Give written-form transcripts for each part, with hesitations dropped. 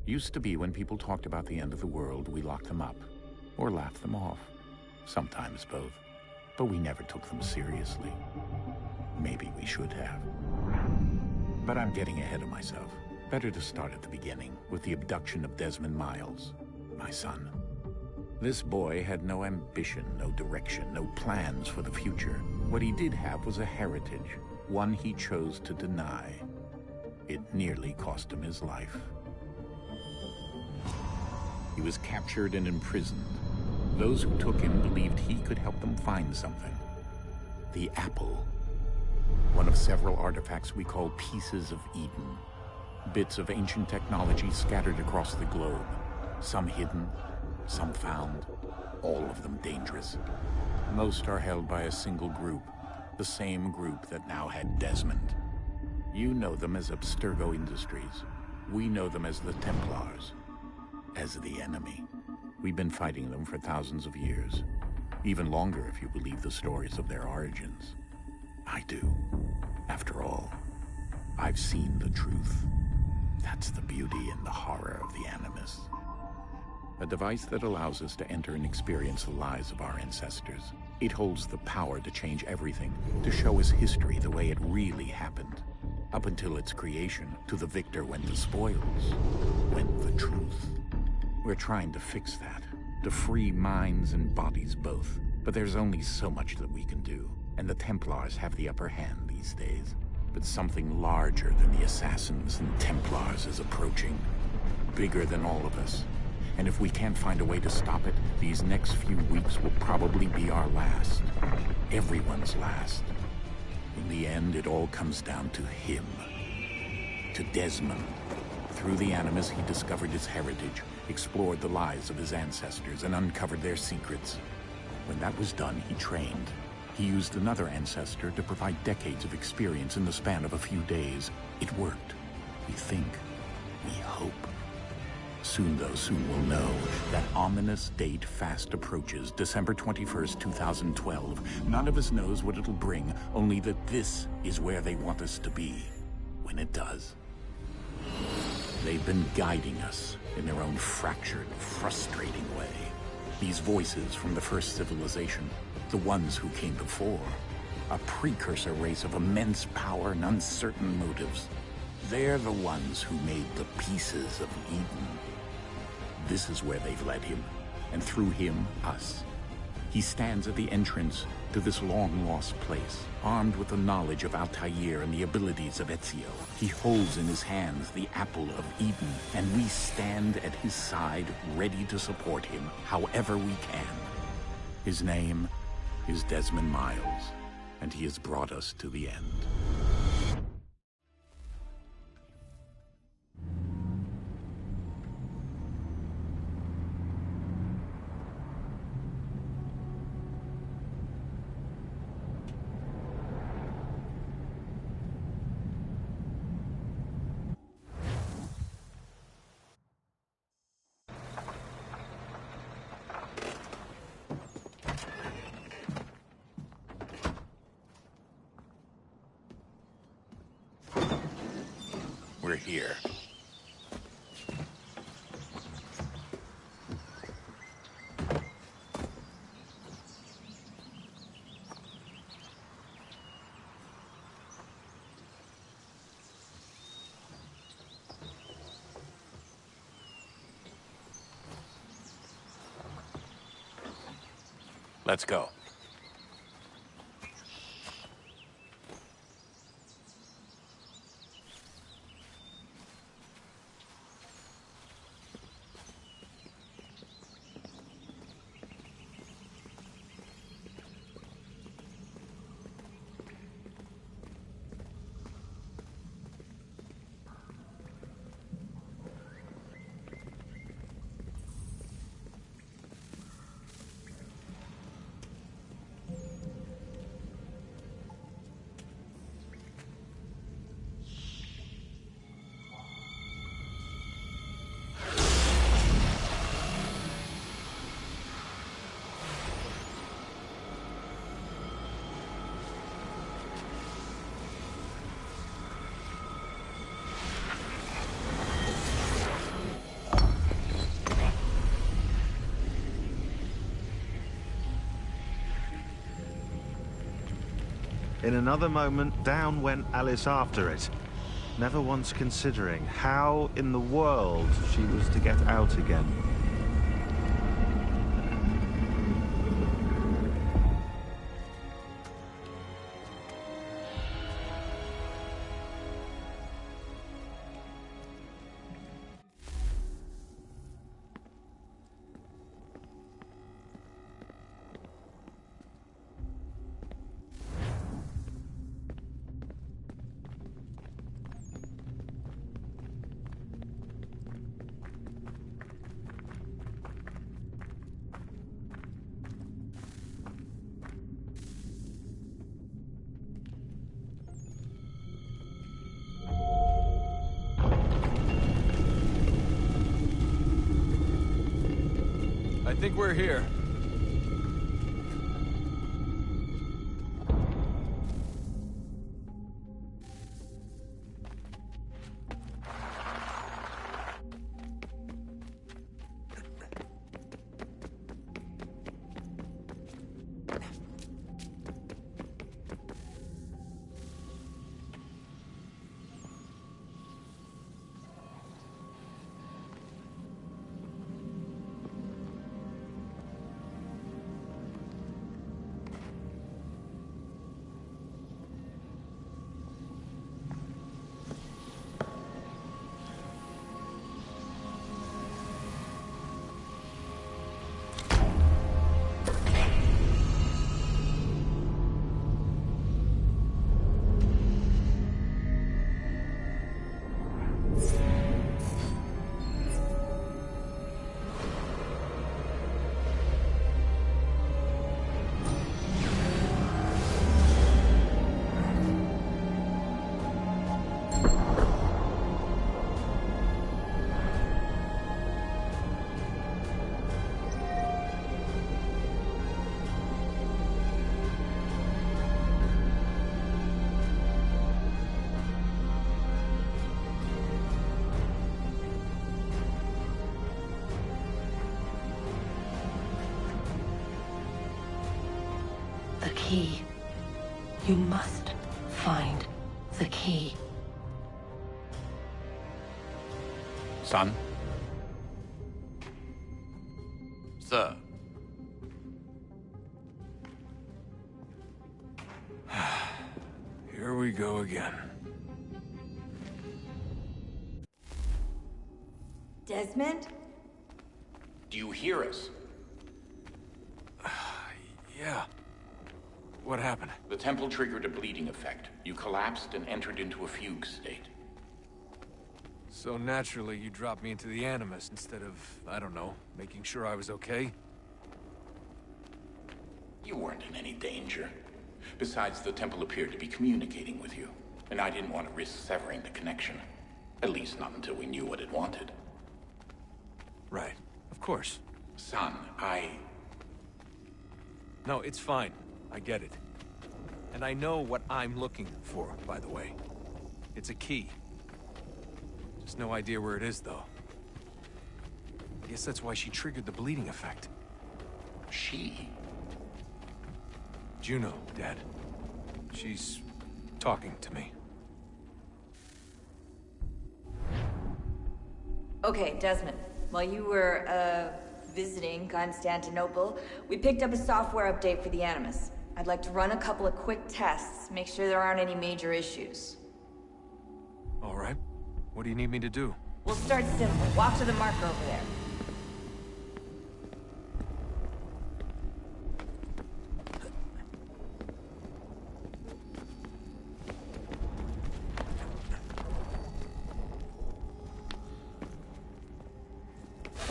Used to be when people talked about the end of the world, we locked them up. Or laughed them off. Sometimes both. But we never took them seriously. Maybe we should have. But I'm getting ahead of myself. Better to start at the beginning, with the abduction of Desmond Miles, my son. This boy had no ambition, no direction, no plans for the future. What he did have was a heritage, one he chose to deny. It nearly cost him his life. He was captured and imprisoned. Those who took him believed he could help them find something. The apple. One of several artifacts we call pieces of Eden. Bits of ancient technology scattered across the globe. Some hidden, some found, all of them dangerous. Most are held by a single group, the same group that now had Desmond. You know them as Abstergo Industries. We know them as the Templars, as the enemy. We've been fighting them for thousands of years, even longer if you believe the stories of their origins. I do. After all, I've seen the truth. That's the beauty and the horror of the Animus. A device that allows us to enter and experience the lives of our ancestors. It holds the power to change everything, to show us history the way it really happened. Up until its creation, to the victor went the spoils, went the truth. We're trying to fix that, to free minds and bodies both. But there's only so much that we can do, and the Templars have the upper hand these days. But something larger than the Assassins and Templars is approaching, bigger than all of us. And if we can't find a way to stop it, these next few weeks will probably be our last. Everyone's last. In the end, it all comes down to him. To Desmond. Through the Animus, he discovered his heritage, explored the lives of his ancestors, and uncovered their secrets. When that was done, he trained. He used another ancestor to provide decades of experience in the span of a few days. It worked. We think. We hope. Soon, though, soon we'll know. That ominous date fast approaches, December 21st, 2012. None of us knows what it'll bring, only that this is where they want us to be, when it does. They've been guiding us in their own fractured, frustrating way. These voices from the first civilization, the ones who came before, a precursor race of immense power and uncertain motives. They're the ones who made the pieces of Eden. This is where they've led him, and through him, us. He stands at the entrance to this long-lost place, armed with the knowledge of Altair and the abilities of Ezio. He holds in his hands the apple of Eden, and we stand at his side, ready to support him however we can. His name is Desmond Miles, and he has brought us to the end. We're here. Let's go. In another moment, down went Alice after it, never once considering how in the world she was to get out again. I think we're here. The key. You must find the key. Son? Sir. Here we go again. Desmond? Do you hear us? Yeah. What happened? The temple triggered a bleeding effect. You collapsed and entered into a fugue state. So naturally, you dropped me into the Animus instead of, I don't know, making sure I was okay? You weren't in any danger. Besides, the temple appeared to be communicating with you, and I didn't want to risk severing the connection. At least not until we knew what it wanted. Right. Of course. Son, No, it's fine. I get it. And I know what I'm looking for, by the way. It's a key. Just no idea where it is, though. I guess that's why she triggered the bleeding effect. She? Juno, Dad. She's talking to me. Okay, Desmond. While you were, visiting Constantinople, we picked up a software update for the Animus. I'd like to run a couple of quick tests, make sure there aren't any major issues. All right. What do you need me to do? We'll start simple. Walk to the marker over there.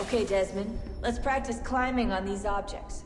Okay, Desmond. Let's practice climbing on these objects.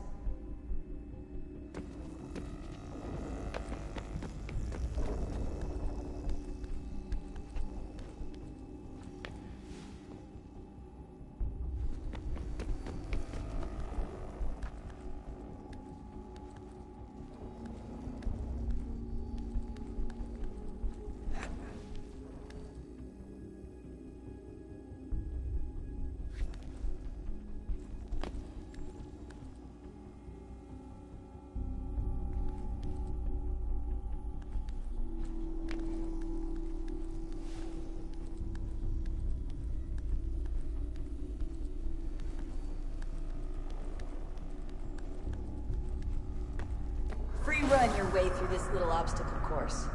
little obstacle course.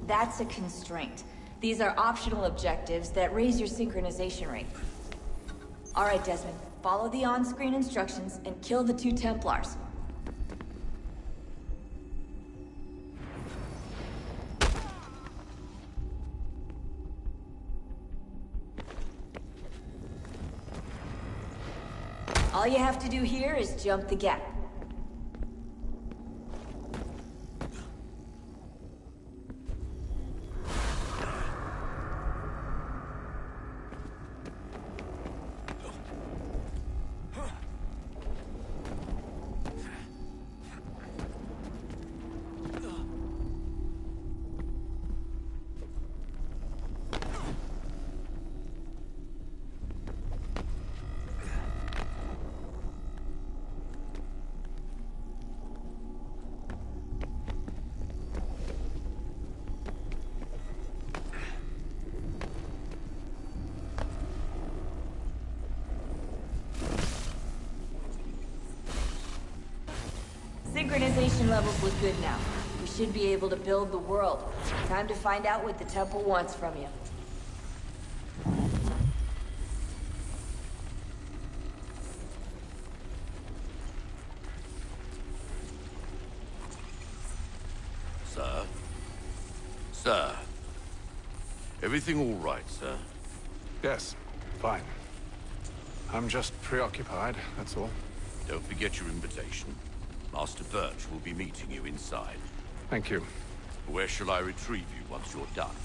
That's a constraint. These are optional objectives that raise your synchronization rate. Alright, Desmond. Follow the on-screen instructions and kill the 2 Templars. All you have to do here is jump the gap. Synchronization levels look good now. We should be able to build the world. Time to find out what the temple wants from you. Sir? Sir? Everything all right, sir? Yes, fine. I'm just preoccupied, that's all. Don't forget your invitation. Master Birch will be meeting you inside. Thank you. Where shall I retrieve you once you're done?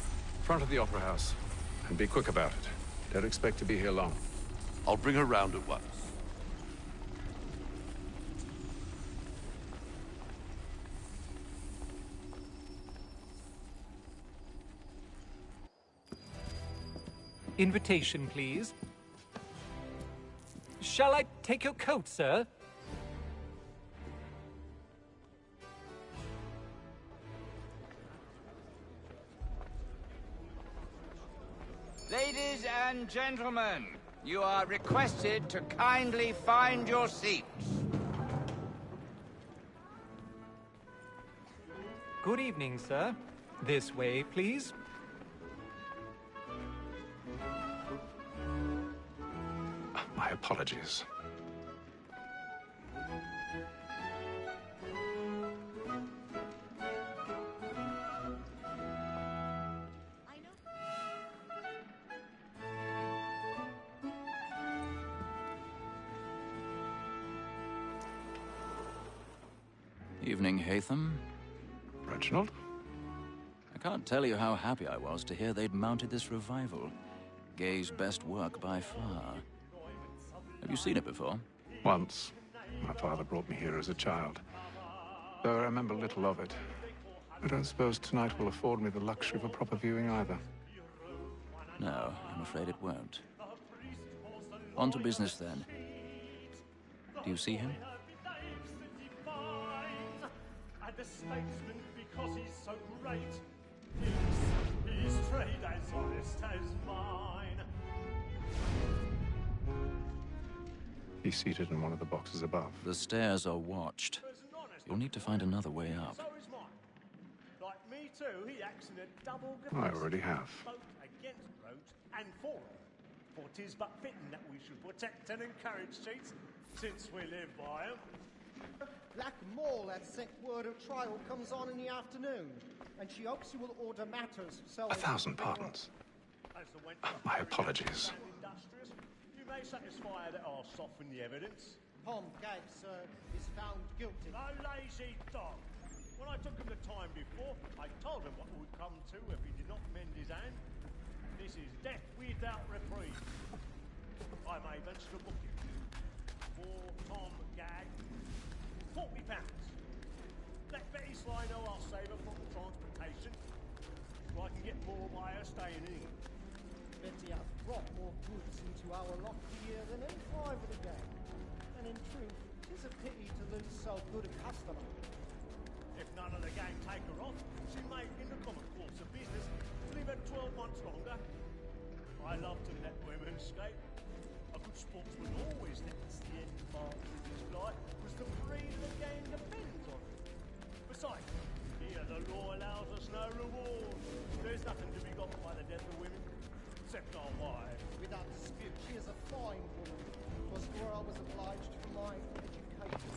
Front of the Opera House. And be quick about it. Don't expect to be here long. I'll bring her round at once. Invitation, please. Shall I take your coat, sir? Ladies and gentlemen, you are requested to kindly find your seats. Good evening, sir. This way, please. My apologies. Evening, Hatham. Reginald? I can't tell you how happy I was to hear they'd mounted this revival. Gay's best work by far. Have you seen it before? Once. My father brought me here as a child. Though I remember little of it. I don't suppose tonight will afford me the luxury of a proper viewing either. No, I'm afraid it won't. On to business then. Do you see him? The statesman because he's so great. His trade as honest as mine. He's seated in one of the boxes above. The stairs are watched. You'll need to find another way up. So is mine. Like me too, he acts in a double I already have. both against rogues and for them. For 'tis but fitting that we should protect and encourage cheats, since we live by 'em. Black Mall had sent word of trial comes on in the afternoon, and she hopes you will order matters so... 1,000 pardons. My apologies. You may satisfy that I'll soften the evidence. Tom Gag, sir, is found guilty. A lazy dog. When I took him the time before, I told him what would come to if he did not mend his hand. This is death without reprieve. I may venture to book him. For Tom Gag, £40. Let Betty Sly know I'll save her from the transportation, so I can get more by her staying in. Betty has brought more goods into our lot here than any five of the gang. And in truth, 'tis a pity to lose so good a customer. If none of the gang take her off, she may, in the common course of business, leave her 12 months longer. I love to let women escape. A good sportsman always lets the end mark of his life, because the breed of the game depends on it. Besides, here the law allows us no reward. There's nothing to be got by the death of women, except our wives. Without dispute, she is a fine woman. 'Twas to her I was obliged for my education.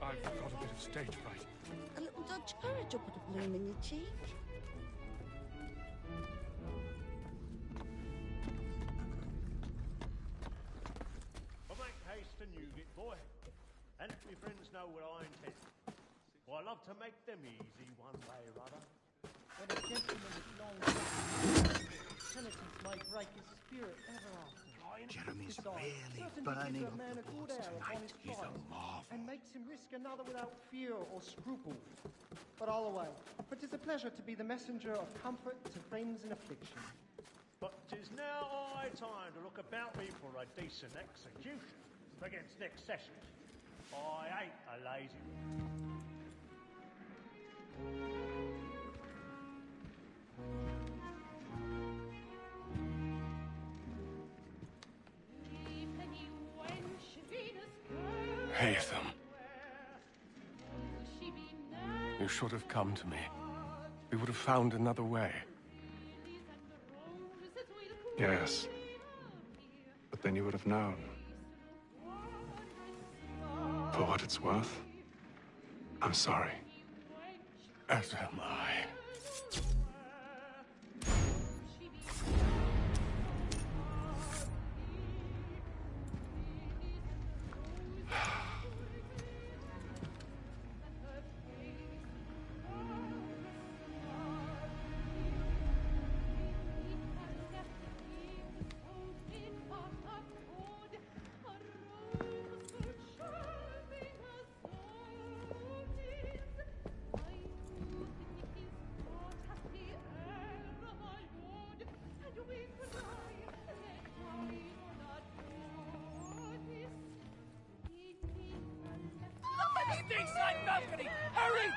I've got a bit of stage fright. A little Dodge courage will put a bloom in your cheek. Well, make haste to Newgate, boy. And let me friends know what I intend. For I love to make them easy one way or other. When a gentleman is long penitence may break his spirit ever after. Jeremy's Besides, really certainty burning gives a up man the a good water air upon tonight. his He's a trial, marvel. and makes him risk another without fear or scruple. But all away, for 'tis a pleasure to be the messenger of comfort to friends in affliction. But 'tis now high time to look about me for a decent execution against next session. I ain't a lazy one. Haytham. You should have come to me. We would have found another way. Yes. But then you would have known. For what it's worth, I'm sorry. As am I. Inside balcony! Hurry!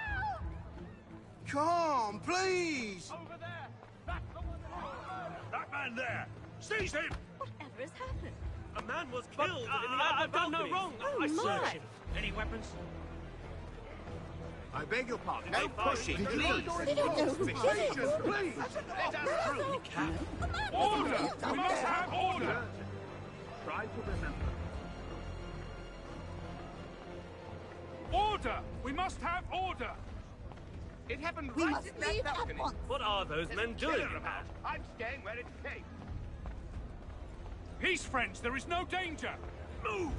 Come, please! Over there! That man there! Seize him! Whatever has happened? A man was killed in the I've done no wrong. Oh, I my. searched him. Any weapons? I beg your pardon. No pushing, They please. don't know who did it. Please. Let us through. You can't. Order! We must have order! Try to remember. Order! We must have order! It happened We right must in that leave at balcony. once. What are those men doing about? I'm staying where it's safe. Peace, friends! There is no danger! Move!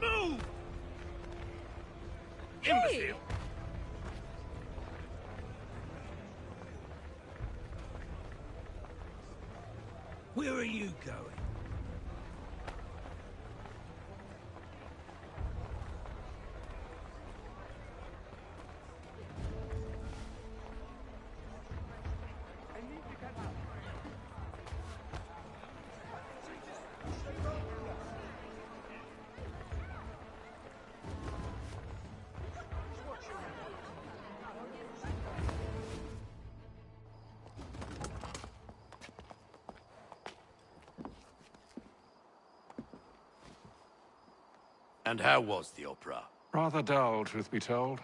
Move! Hey! Imbecile! Where are you going? And how was the opera? Rather dull, truth be told.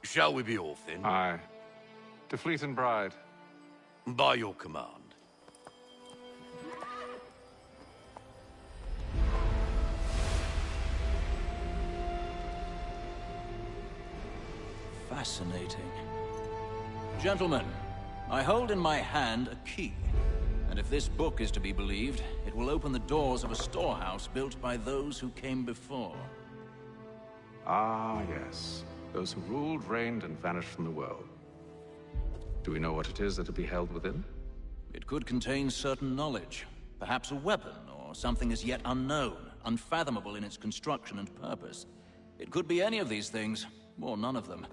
Shall we be off then? Aye. To Fleet and Bride. By your command. Fascinating. Gentlemen, I hold in my hand a key. And if this book is to be believed, it will open the doors of a storehouse built by those who came before. Ah, yes. Those who ruled, reigned, and vanished from the world. Do we know what it is that will be held within? It could contain certain knowledge. Perhaps a weapon, or something as yet unknown, unfathomable in its construction and purpose. It could be any of these things, or none of them.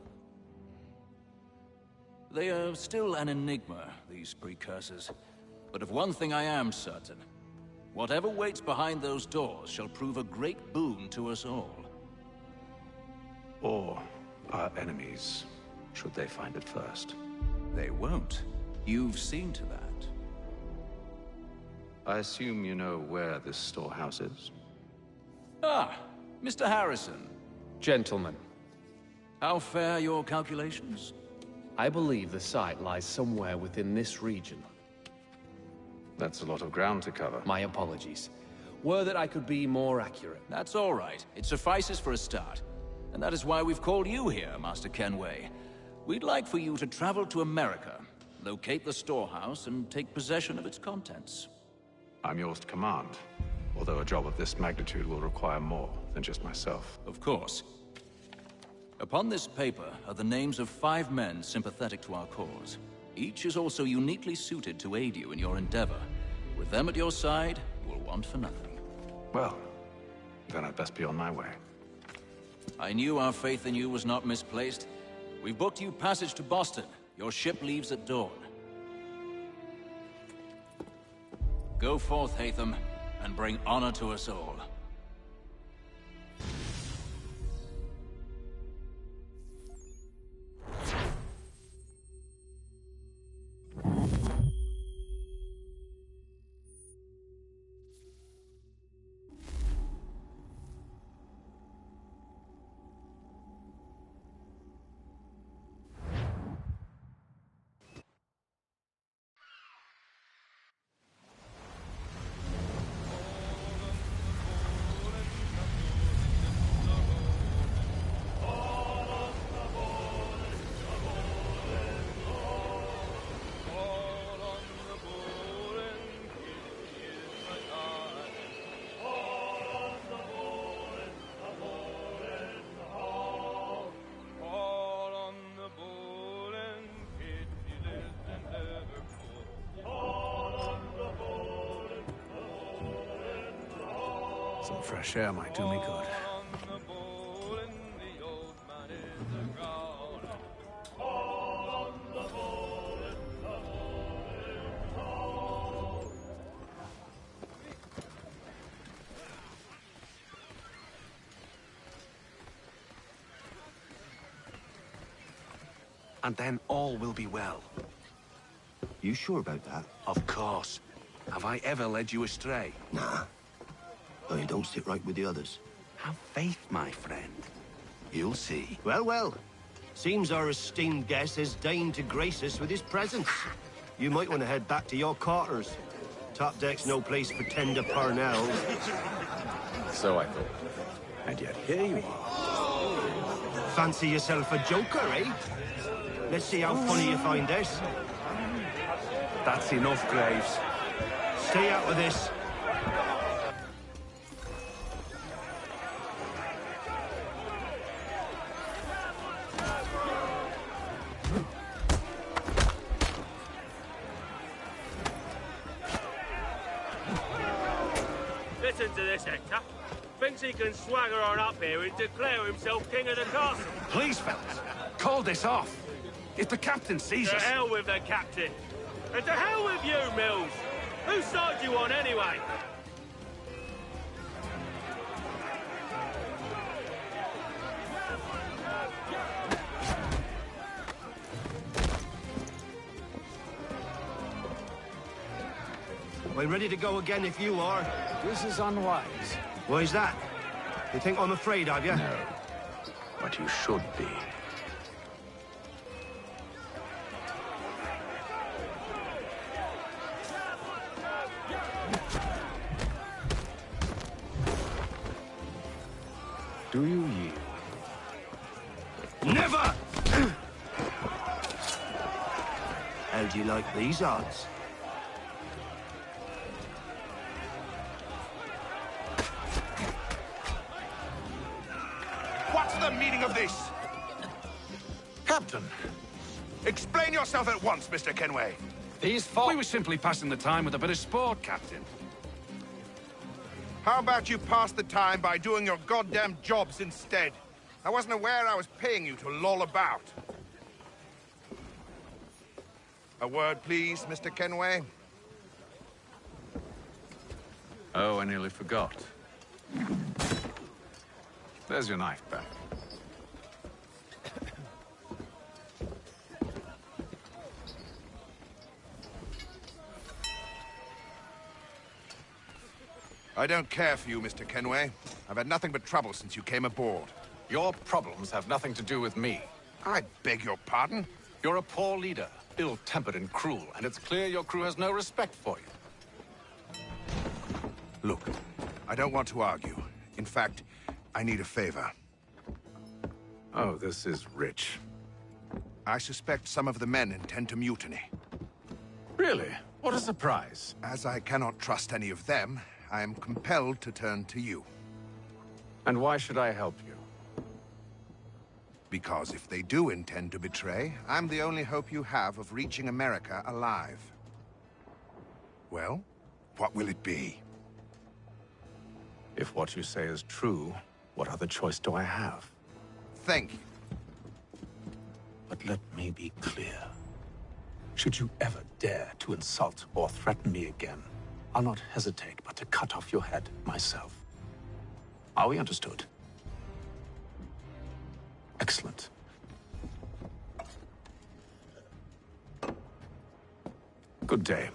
They are still an enigma, these precursors. But of one thing I am certain. Whatever waits behind those doors shall prove a great boon to us all. Or our enemies, should they find it first. They won't. You've seen to that. I assume you know where this storehouse is? Ah, Mr. Harrison. Gentlemen. How fare your calculations? I believe the site lies somewhere within this region. That's a lot of ground to cover. My apologies. Were that I could be more accurate. That's all right. It suffices for a start. And that is why we've called you here, Master Kenway. We'd like for you to travel to America, locate the storehouse, and take possession of its contents. I'm yours to command, although a job of this magnitude will require more than just myself. Of course. Upon this paper are the names of 5 men sympathetic to our cause. Each is also uniquely suited to aid you in your endeavor. With them at your side, you will want for nothing. Well, then I'd best be on my way. I knew our faith in you was not misplaced. We've booked you passage to Boston. Your ship leaves at dawn. Go forth, Hatham, and bring honor to us all. Some fresh air might do me good. And then all will be well. You sure about that? Of course. Have I ever led you astray? Nah. Oh, you don't sit right with the others. Have faith, my friend. You'll see. Well, well. Seems our esteemed guest has deigned to grace us with his presence. You might want to head back to your quarters. Top deck's no place for tender parnells. So I thought. And yet here you are. Fancy yourself a joker, eh? Let's see how funny you find this. That's enough, Graves. Stay out of this. this Hector. Thinks he can swagger on up here and declare himself king of the castle. Please, fellas, call this off. If the captain sees To us... hell with the captain. And to hell with you, Mills. Whose side you on, anyway? We're ready to go again if you are. This is unwise. Why's that? You think I'm afraid of you? No, but you should be. Do you yield? Never! How do you like these odds? What's the meaning of this? Captain, explain yourself at once, Mr. Kenway. These We were simply passing the time with a bit of sport, Captain. How about you pass the time by doing your goddamn jobs instead? I wasn't aware I was paying you to loll about. A word, please, Mr. Kenway. Oh, I nearly forgot. There's your knife back. I don't care for you, Mr. Kenway. I've had nothing but trouble since you came aboard. Your problems have nothing to do with me. I beg your pardon? You're a poor leader, ill-tempered and cruel, and it's clear your crew has no respect for you. Look, I don't want to argue. In fact, I need a favor. Oh, this is rich. I suspect some of the men intend to mutiny. Really? What a surprise. As I cannot trust any of them, I am compelled to turn to you. And why should I help you? Because if they do intend to betray, I'm the only hope you have of reaching America alive. Well, what will it be? If what you say is true, what other choice do I have? Thank you. But let me be clear. Should you ever dare to insult or threaten me again, I'll not hesitate but to cut off your head myself. Are we understood? Excellent. Good day.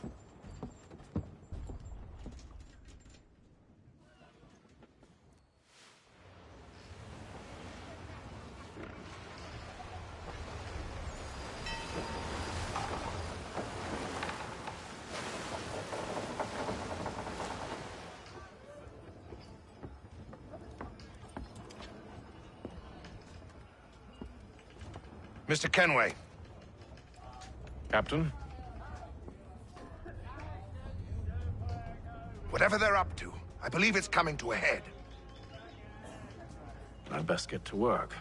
Mr. Kenway. Captain? Whatever they're up to, I believe it's coming to a head. I'd best get to work.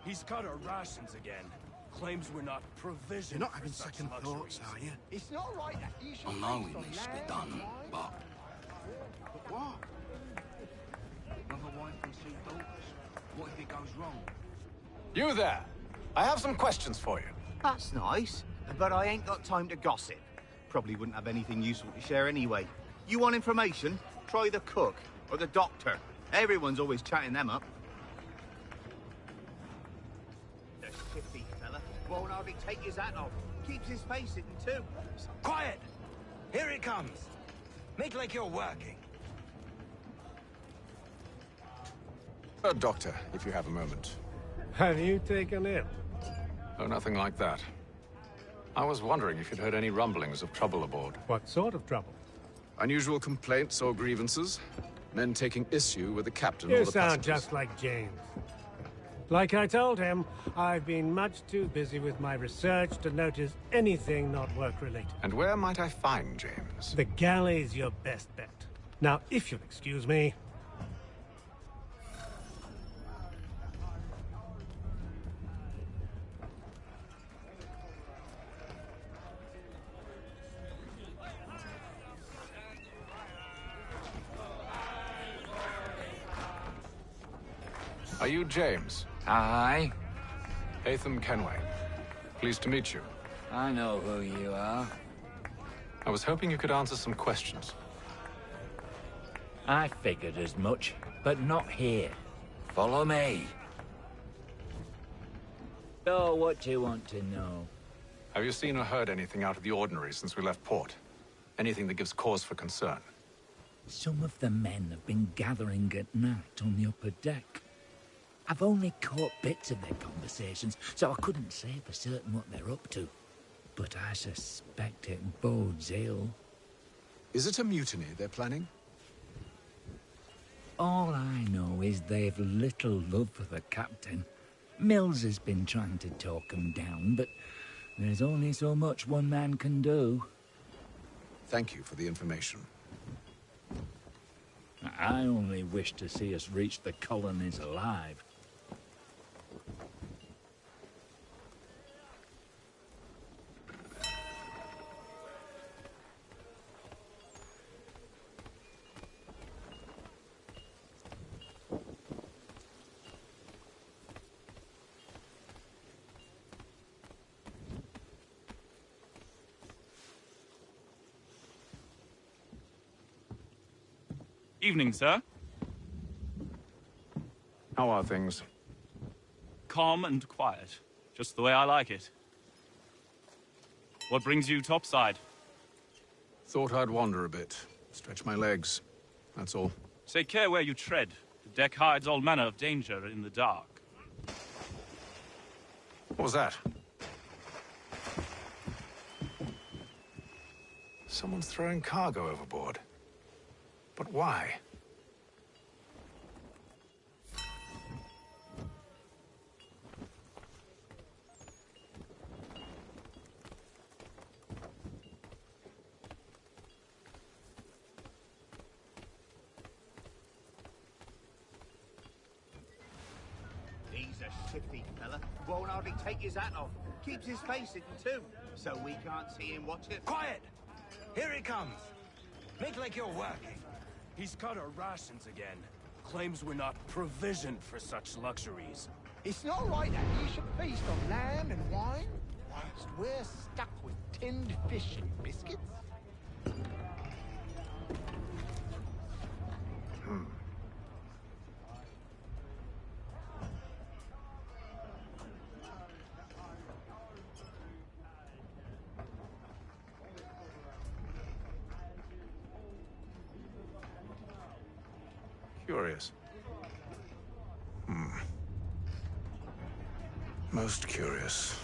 He's cut our rations again. Claims we're not provisioned. You're not having second thoughts, are you? It's not right that you should I know it needs to be done, but... But what? Another wife and 2 daughters. What if it goes wrong? You there! I have some questions for you. That's nice, but I ain't got time to gossip. Probably wouldn't have anything useful to share anyway. You want information? Try the cook or the doctor. Everyone's always chatting them up. The shifty fella won't hardly take his hat off. Keeps his face hidden too. Quiet! Here it comes. Make like you're working. Doctor, if you have a moment. Have you taken it? Oh, nothing like that. I was wondering if you'd heard any rumblings of trouble aboard. What sort of trouble? Unusual complaints or grievances? Men taking issue with the captain or You the sound passengers? just like James. Like I told him, I've been much too busy with my research to notice anything not work-related. And where might I find James? The galley's your best bet. Now, if you'll excuse me... Are you James? Aye. Hatham Kenway. Pleased to meet you. I know who you are. I was hoping you could answer some questions. I figured as much, but not here. Follow me. So, what do you want to know? Have you seen or heard anything out of the ordinary since we left port? Anything that gives cause for concern? Some of the men have been gathering at night on the upper deck. I've only caught bits of their conversations, so I couldn't say for certain what they're up to. But I suspect it bodes ill. Is it a mutiny they're planning? All I know is they've little love for the captain. Mills has been trying to talk him down, but there's only so much one man can do. Thank you for the information. I only wish to see us reach the colonies alive. Evening, sir. How are things? Calm and quiet. Just the way I like it. What brings you topside? Thought I'd wander a bit. Stretch my legs. That's all. Take care where you tread. The deck hides all manner of danger in the dark. What was that? Someone's throwing cargo overboard. But why? He's a shifty fella. Won't hardly take his hat off. Keeps his face hidden too, so we can't see him watch it. Quiet! Here he comes. Make like you're working. He's cut our rations again. Claims we're not provisioned for such luxuries. It's not right that you should feast on lamb and wine, whilst we're stuck with tinned fish and biscuits. Curious. Most curious.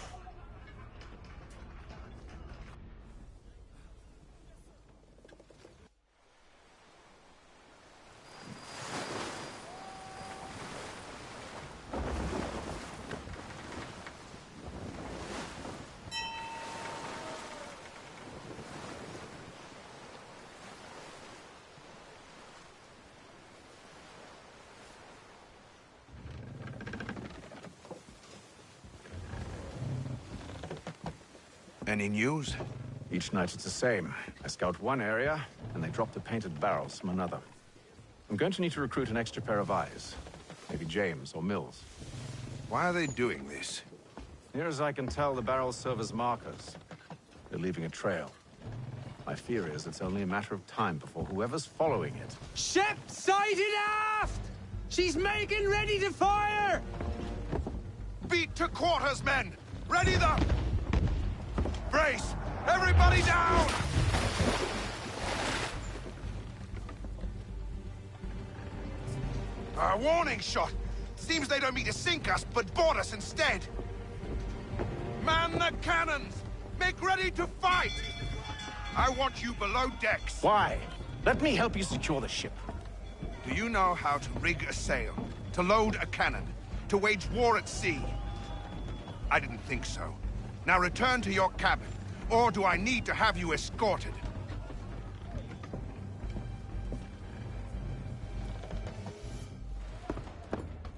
Any news? Each night it's the same. I scout one area, and they drop the painted barrels from another. I'm going to need to recruit an extra pair of eyes. Maybe James or Mills. Why are they doing this? Near as I can tell, the barrels serve as markers. They're leaving a trail. My fear is it's only a matter of time before whoever's following it... Ship sighted aft! She's making ready to fire! Beat to quarters, men! Ready the... Brace! Everybody down! A warning shot! Seems they don't mean to sink us, but board us instead! Man the cannons! Make ready to fight! I want you below decks. Why? Let me help you secure the ship. Do you know how to rig a sail? To load a cannon? To wage war at sea? I didn't think so. Now return to your cabin, or do I need to have you escorted?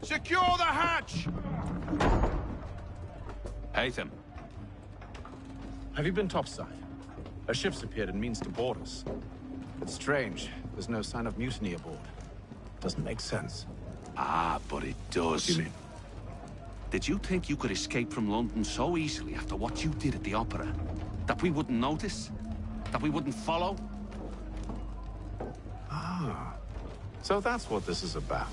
Secure the hatch! Hatham. Have you been topside? A ship's appeared and means to board us. It's strange. There's no sign of mutiny aboard. Doesn't make sense. Ah, but it does. What do you mean? Did you think you could escape from London so easily after what you did at the opera? That we wouldn't notice? That we wouldn't follow? Ah, so that's what this is about.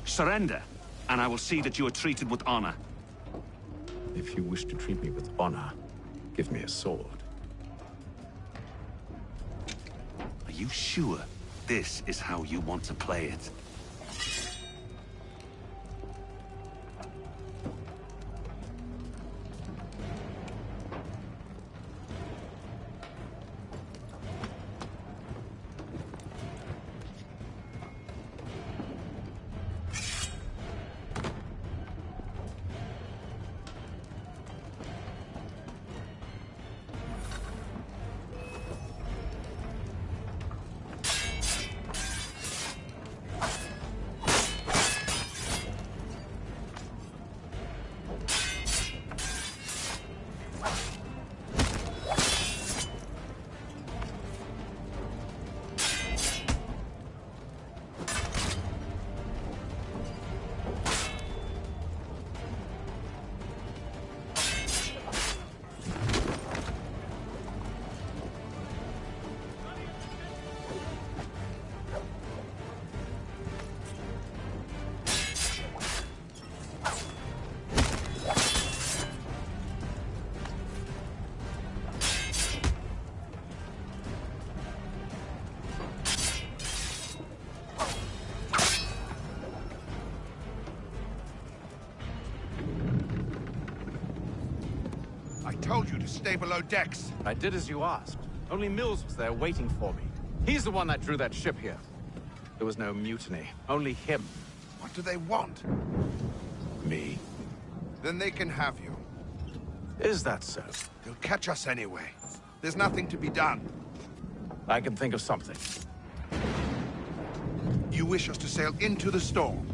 Surrender, and I will see that you are treated with honor. If you wish to treat me with honor, give me a sword. Are you sure this is how you want to play it? I told you to stay below decks. I did as you asked. Only Mills was there waiting for me. He's the one that drew that ship here. There was no mutiny, only him. What do they want? Me. Then they can have you. Is that so? They'll catch us anyway. There's nothing to be done. I can think of something. You wish us to sail into the storm?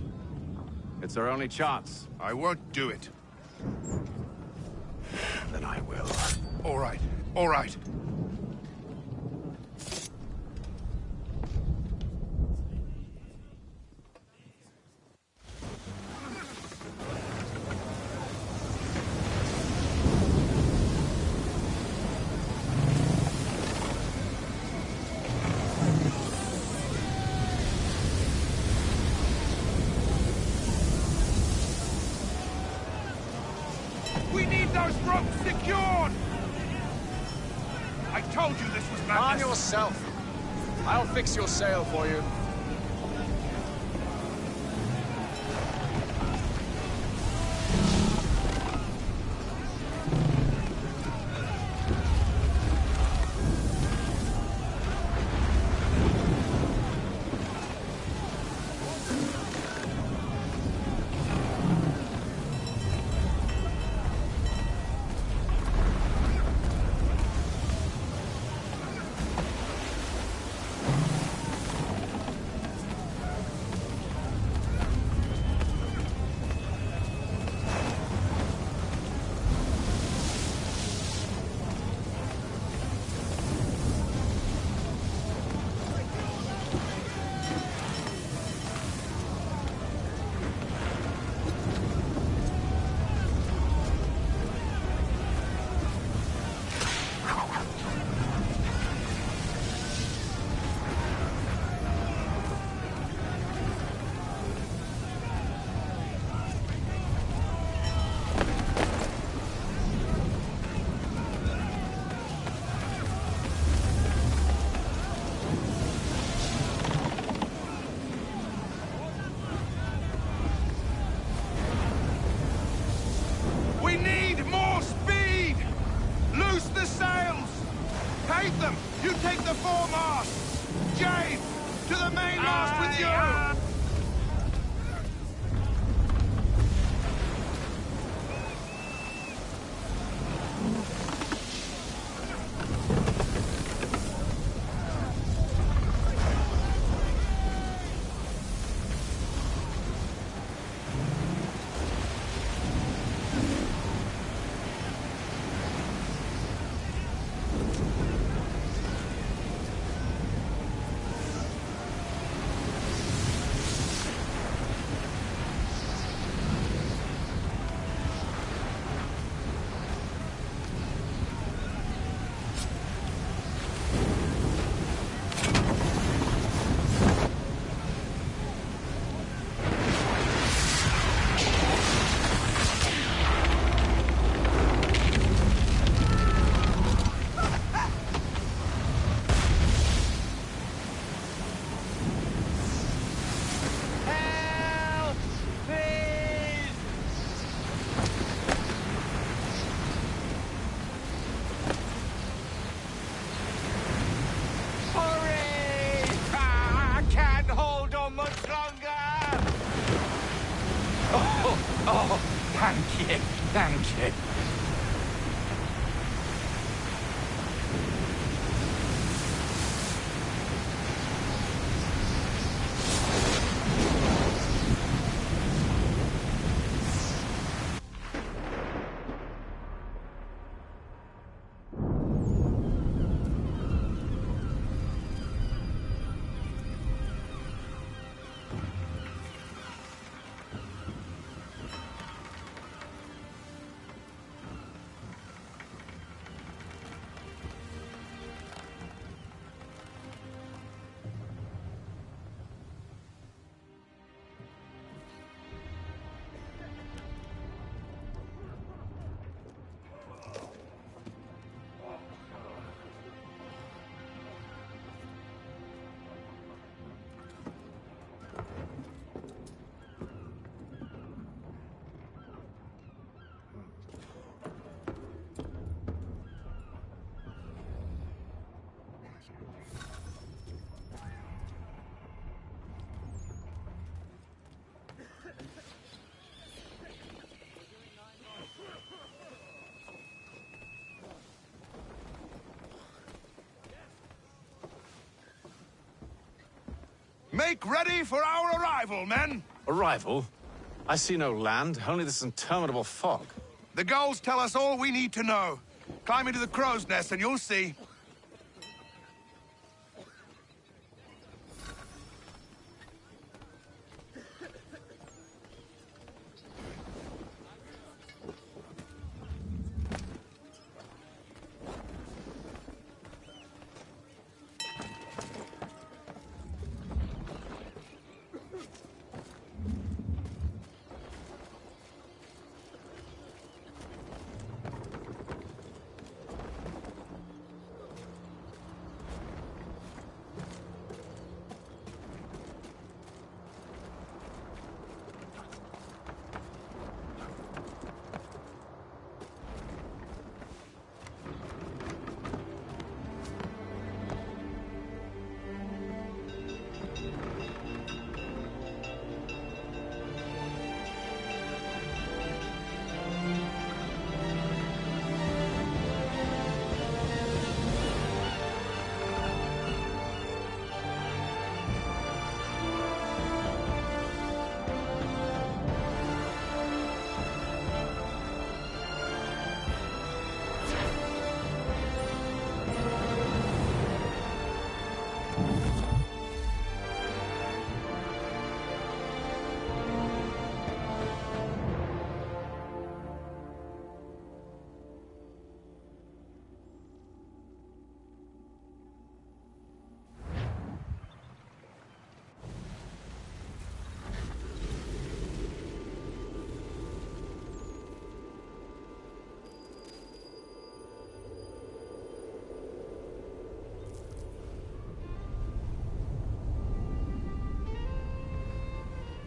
It's our only chance. I won't do it. Then I will. All right, all right. We need those ropes secured! I told you this was madness. On yourself. I'll fix your sail for you. We need more speed! Loose the sails! Take them! You take the foremast! Jane! To the mainmast with you! Make ready for our arrival, men! Arrival? I see no land, only this interminable fog. The gulls tell us all we need to know. Climb into the crow's nest and you'll see.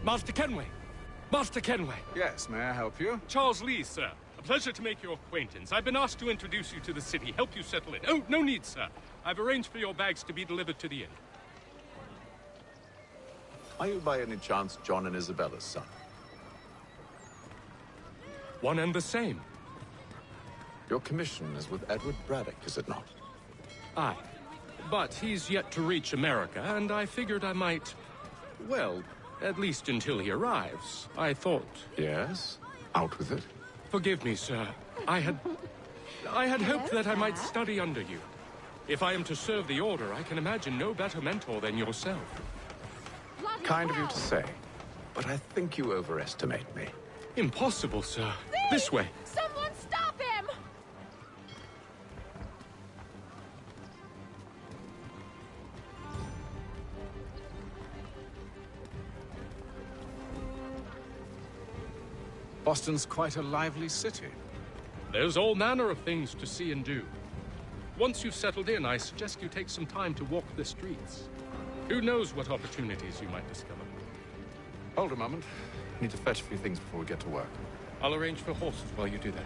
Master Kenway! Master Kenway! Yes, may I help you? Charles Lee, sir. A pleasure to make your acquaintance. I've been asked to introduce you to the city, help you settle in. Oh, no need, sir. I've arranged for your bags to be delivered to the inn. Are you by any chance John and Isabella's son? One and the same. Your commission is with Edward Braddock, is it not? Aye. But he's yet to reach America, and I figured I might... Well, at least until he arrives, I thought... Yes? Out with it. Forgive me, sir. I had hoped that I might study under you. If I am to serve the Order, I can imagine no better mentor than yourself. Kind of you to say, but I think you overestimate me. Impossible, sir. This way. Someone stop him! Boston's quite a lively city. There's all manner of things to see and do. Once you've settled in, I suggest you take some time to walk the streets. Who knows what opportunities you might discover. Hold a moment. I need to fetch a few things before we get to work. I'll arrange for horses while you do that.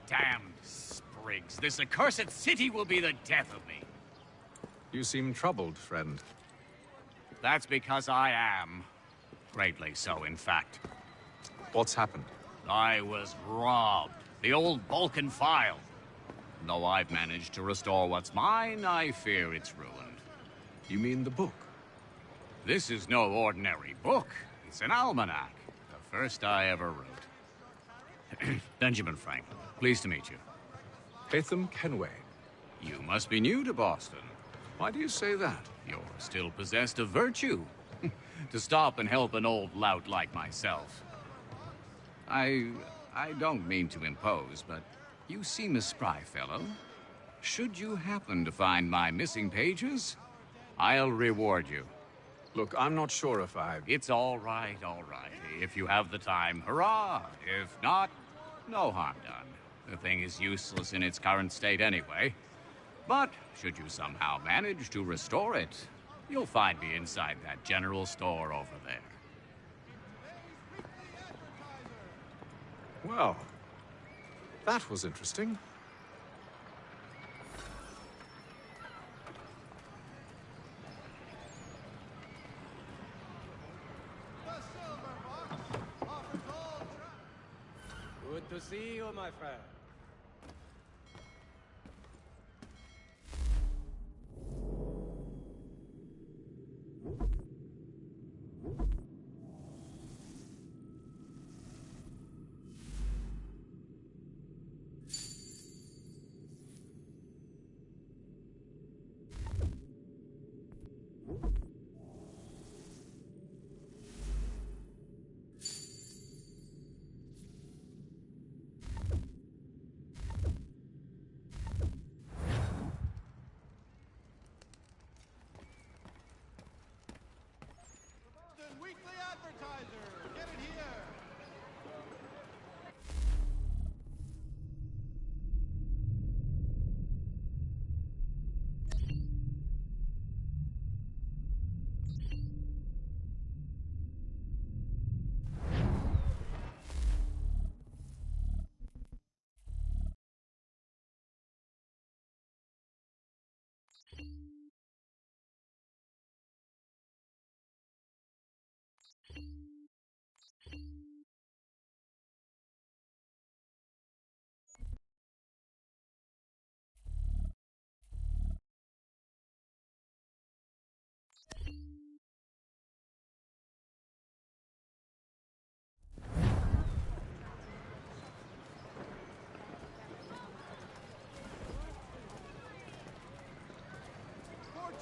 Damned sprigs. This accursed city will be the death of me. You seem troubled, friend. That's because I am. Greatly so, in fact. What's happened? I was robbed. The old Balkan file. Though I've managed to restore what's mine, I fear it's ruined. You mean the book? This is no ordinary book. It's an almanac. The first I ever wrote. Benjamin Franklin. Pleased to meet you. Hatham Kenway. You must be new to Boston. Why do you say that? You're still possessed of virtue. To stop and help an old lout like myself. I don't mean to impose, but you seem a spry fellow. Should you happen to find my missing pages, I'll reward you. Look, I'm not sure if I... It's all right, all right. If you have the time, hurrah! If not, no harm done. The thing is useless in its current state anyway. But should you somehow manage to restore it, you'll find me inside that general store over there. Well, that was interesting. Good to see you, my friend. Weekly Advertiser. Get it here.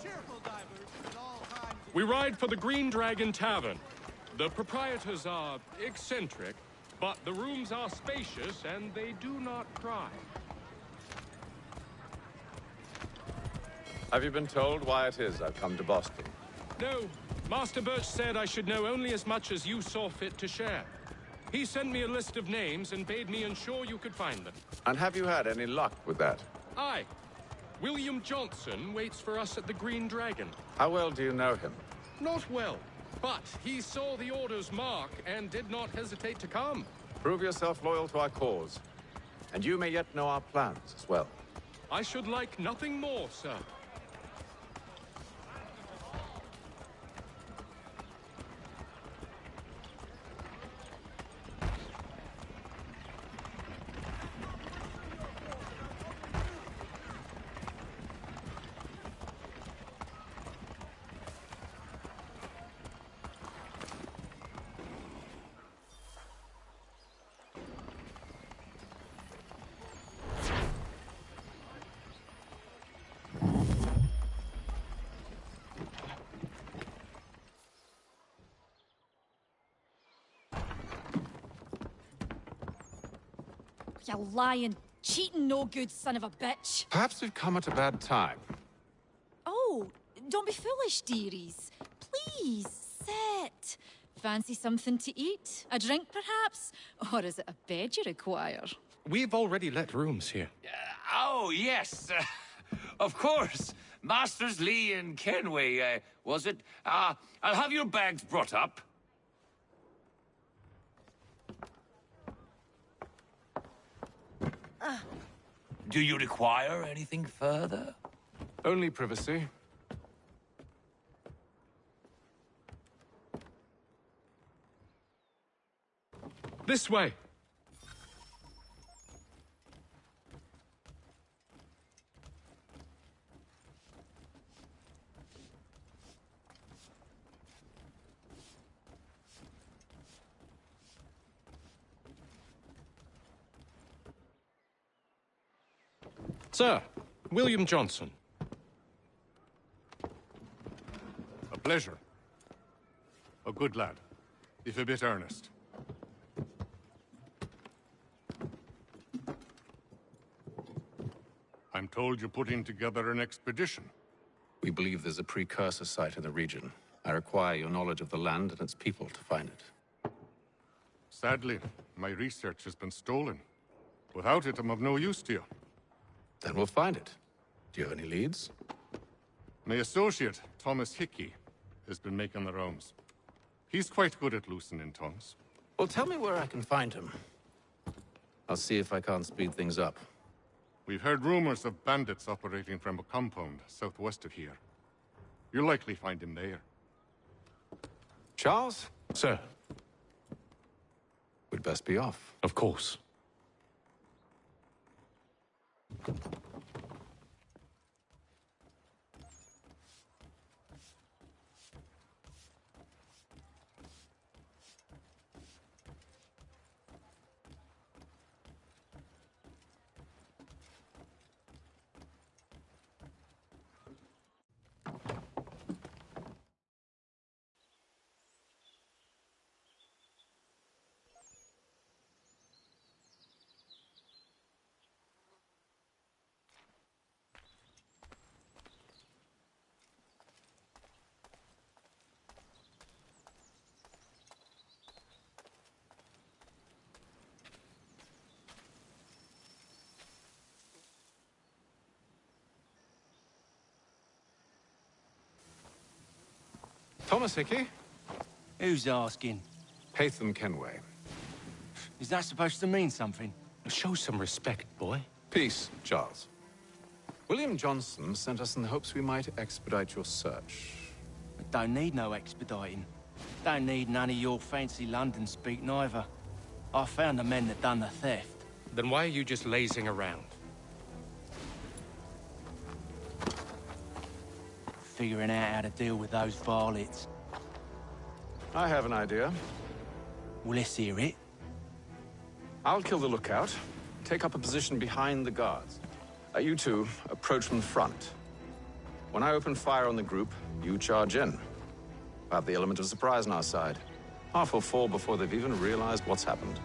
Cheerful divers at all times. We ride for the Green Dragon Tavern. The proprietors are eccentric, but the rooms are spacious and they do not cry. Have you been told why it is I've come to Boston? No, Master Birch said I should know only as much as you saw fit to share. He sent me a list of names and bade me ensure you could find them. And have you had any luck with that? Aye. William Johnson waits for us at the Green Dragon. How well do you know him? Not well, but he saw the order's mark and did not hesitate to come. Prove yourself loyal to our cause, and you may yet know our plans as well. I should like nothing more, sir. You lying, cheating, no good son of a bitch. Perhaps we've come at a bad time. Oh, don't be foolish, dearies. Please, sit. Fancy something to eat? A drink, perhaps? Or is it a bed you require? We've already let rooms here. Oh, yes. Of course. Masters Lee and Kenway, was it? I'll have your bags brought up. Do you require anything further? Only privacy. This way. Sir, William Johnson. A pleasure. A good lad, if a bit earnest. I'm told you're putting together an expedition. We believe there's a precursor site in the region. I require your knowledge of the land and its people to find it. Sadly, my research has been stolen. Without it, I'm of no use to you. Then we'll find it. Do you have any leads? My associate, Thomas Hickey, has been making the rounds. He's quite good at loosening tongues. Well, tell me where I can find him. I'll see if I can't speed things up. We've heard rumors of bandits operating from a compound southwest of here. You'll likely find him there. Charles? Sir. We'd best be off. Of course. Thomas Hickey? Who's asking? Haytham Kenway. Is that supposed to mean something? Show some respect, boy. Peace, Charles. William Johnson sent us in the hopes we might expedite your search. I don't need no expediting. Don't need none of your fancy London speak neither. I found the men that done the theft. Then why are you just lazing around? Figuring out how to deal with those varlets. I have an idea. Well, let's hear it. I'll kill the lookout, take up a position behind the guards. You two approach from the front. When I open fire on the group, you charge in. We'll have the element of surprise on our side. Half will fall before they've even realized what's happened.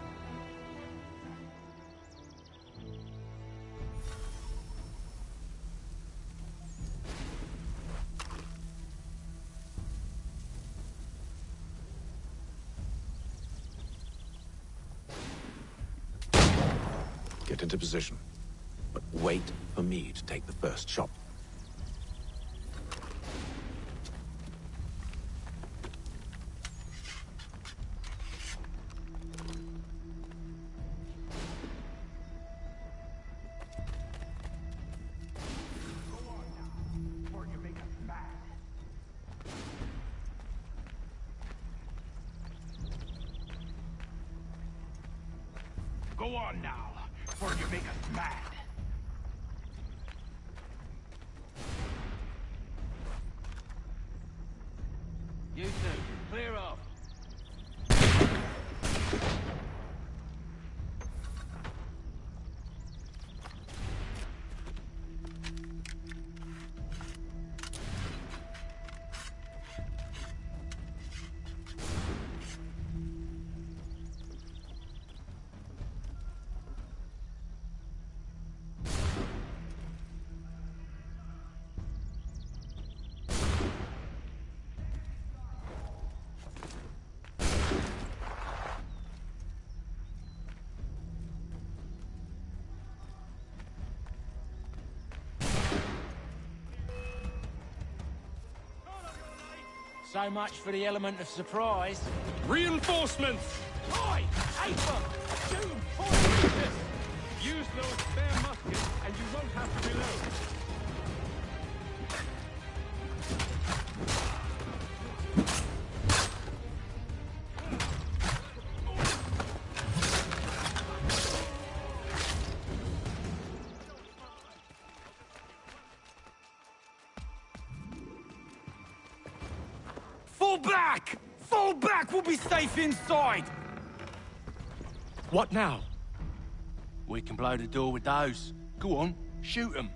Get into position. But wait for me to take the first shot. Go on now, before you make us mad. You two, clear off. So much for the element of surprise. Reinforcements! Oi! Aper! Shoot! Use those spare muskets, and you won't have to reload. Fall back! Fall back! We'll be safe inside! What now? We can blow the door with those. Go on, shoot them.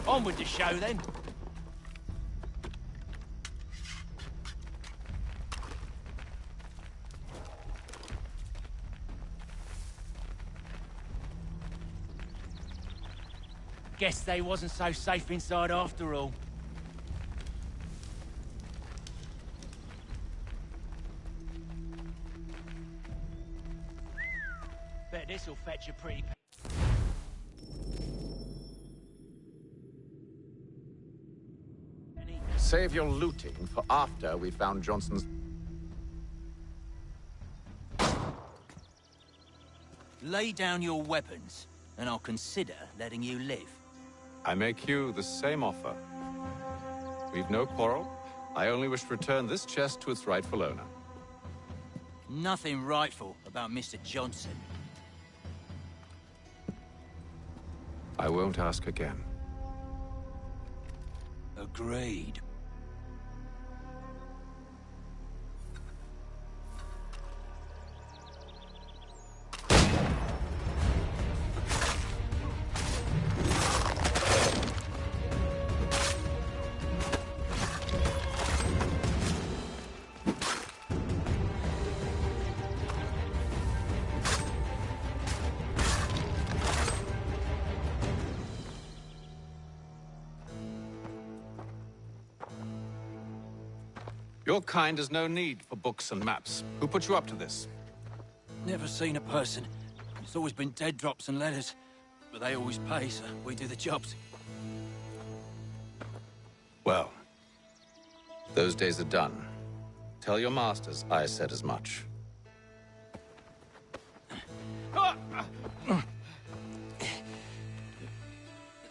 On with the show, then. Guess they wasn't so safe inside after all. Bet this'll fetch a pretty... Save your looting for after we found Johnson's... Lay down your weapons, and I'll consider letting you live. I make you the same offer. We've no quarrel. I only wish to return this chest to its rightful owner. Nothing rightful about Mr. Johnson. I won't ask again. Agreed. Your kind has no need for books and maps. Who put you up to this? Never seen a person. It's always been dead drops and letters. But they always pay, so we do the jobs. Well, those days are done. Tell your masters I said as much.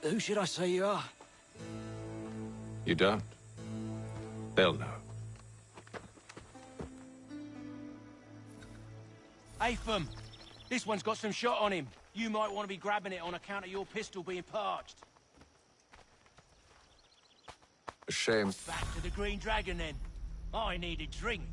Who should I say you are? You don't? They'll know. Atham, this one's got some shot on him. You might want to be grabbing it on account of your pistol being parched. A shame. Back to the Green Dragon, then. I need a drink.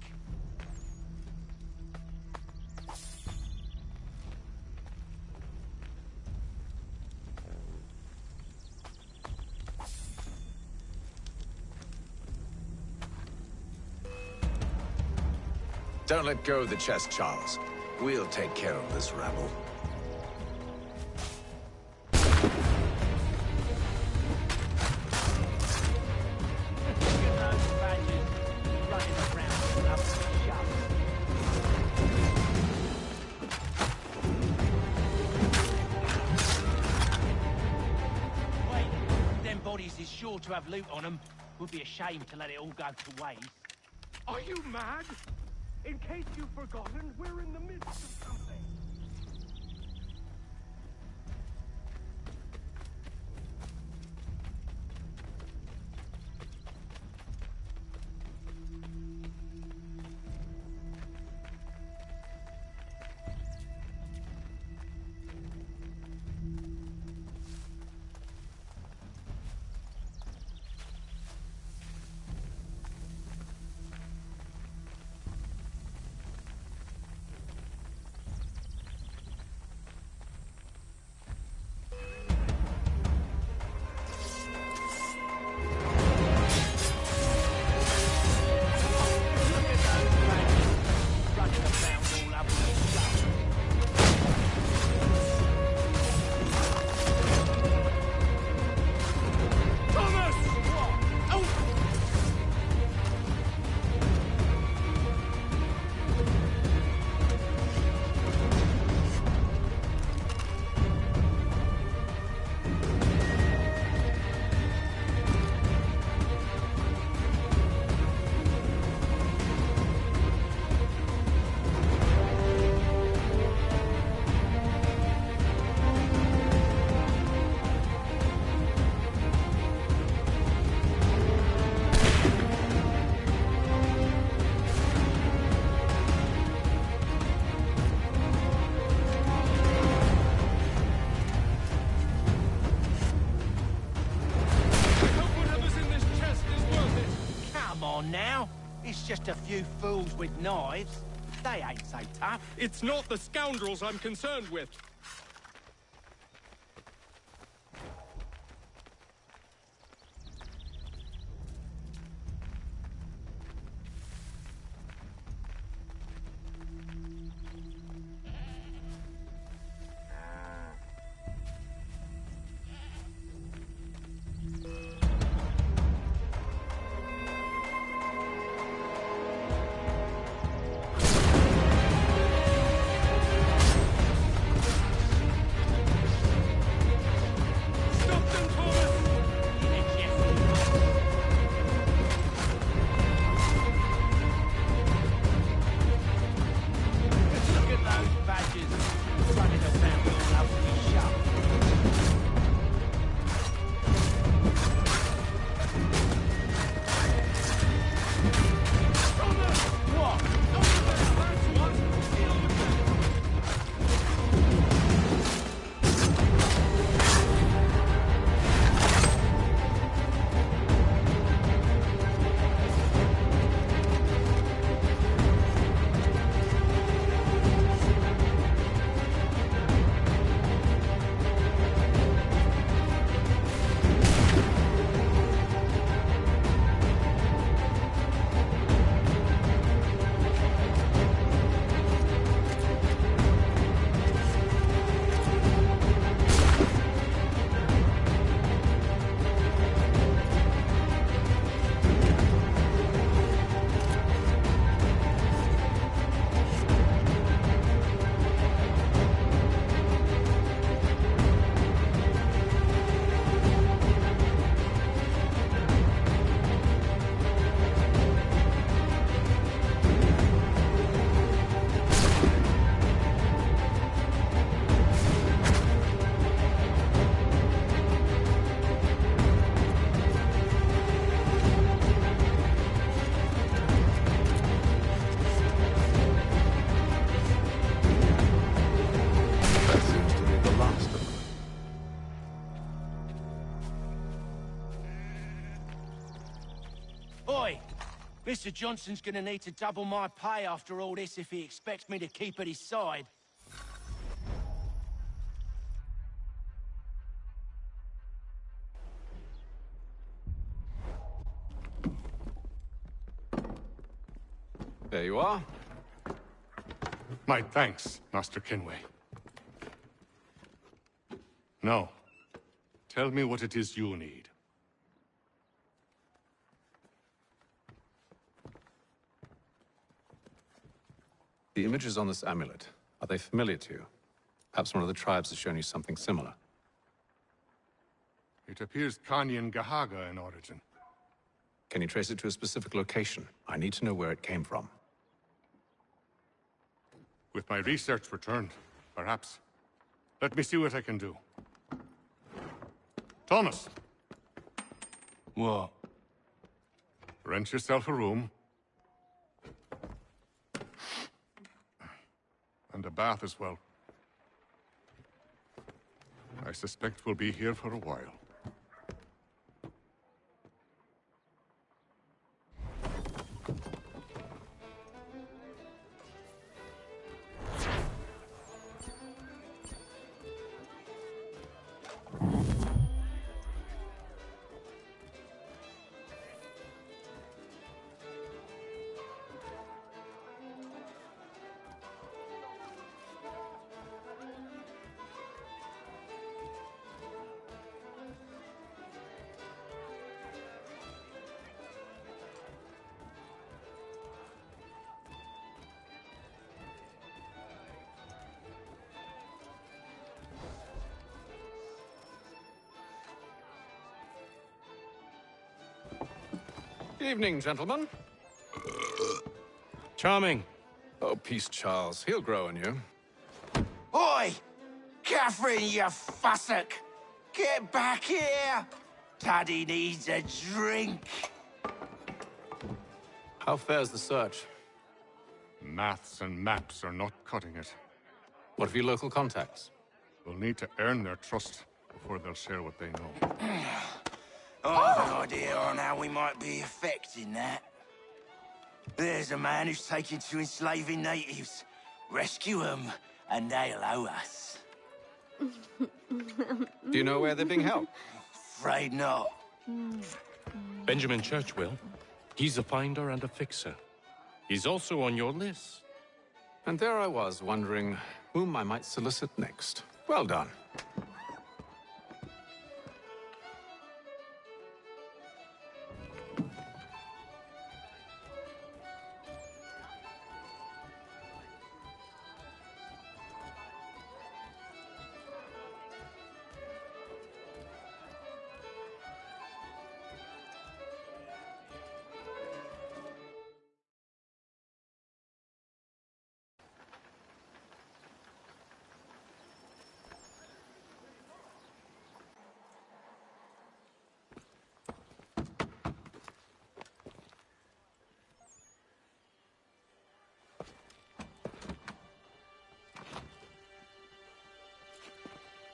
Don't let go of the chest, Charles. We'll take care of this rabble. Wait, them bodies is sure to have loot on them. Would be a shame to let it all go to waste. Are you mad? In case you've forgotten, we're in the midst of something. Now, it's just a few fools with knives. They ain't so tough. It's not the scoundrels I'm concerned with. Mr. Johnson's gonna need to double my pay after all this if he expects me to keep at his side. There you are. My thanks, Master Kenway. Now, tell me what it is you need. The images on this amulet, are they familiar to you? Perhaps one of the tribes has shown you something similar. It appears Kanyan Gahaga in origin. Can you trace it to a specific location? I need to know where it came from. With my research returned, perhaps. Let me see what I can do. Thomas! What? Rent yourself a room. And a bath as well. I suspect we'll be here for a while. Evening, gentlemen. Charming. Oh, peace, Charles. He'll grow on you. Oi! Catherine, you fussock! Get back here! Taddy needs a drink. How fares the search? Maths and maps are not cutting it. What of your local contacts? We'll need to earn their trust before they'll share what they know. I have an idea on how we might be affecting that. There's a man who's taken to enslaving natives. Rescue them, and they'll owe us. Do you know where they're being held? Afraid not. Benjamin Churchwill. He's a finder and a fixer. He's also on your list. And there I was, wondering whom I might solicit next. Well done.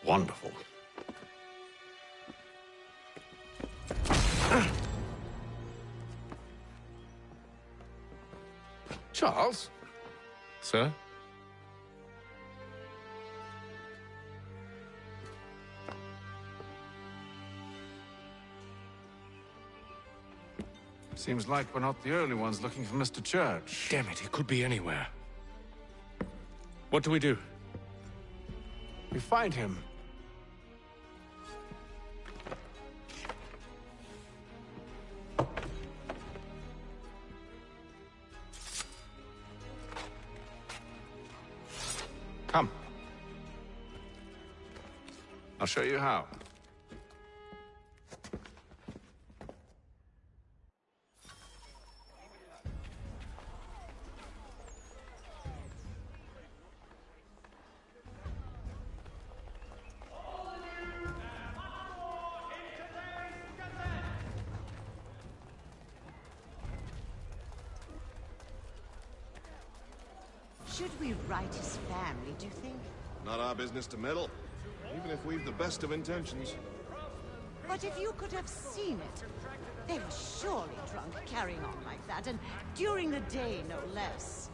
Wonderful. Charles? Sir? Seems like we're not the only ones looking for Mr. Church. Damn it, he could be anywhere. What do we do? We find him. Come. I'll show you how. Should we write his family, do you think? Not our business to meddle, even if we've the best of intentions. But if you could have seen it. They were surely drunk carrying on like that, and during the day, no less.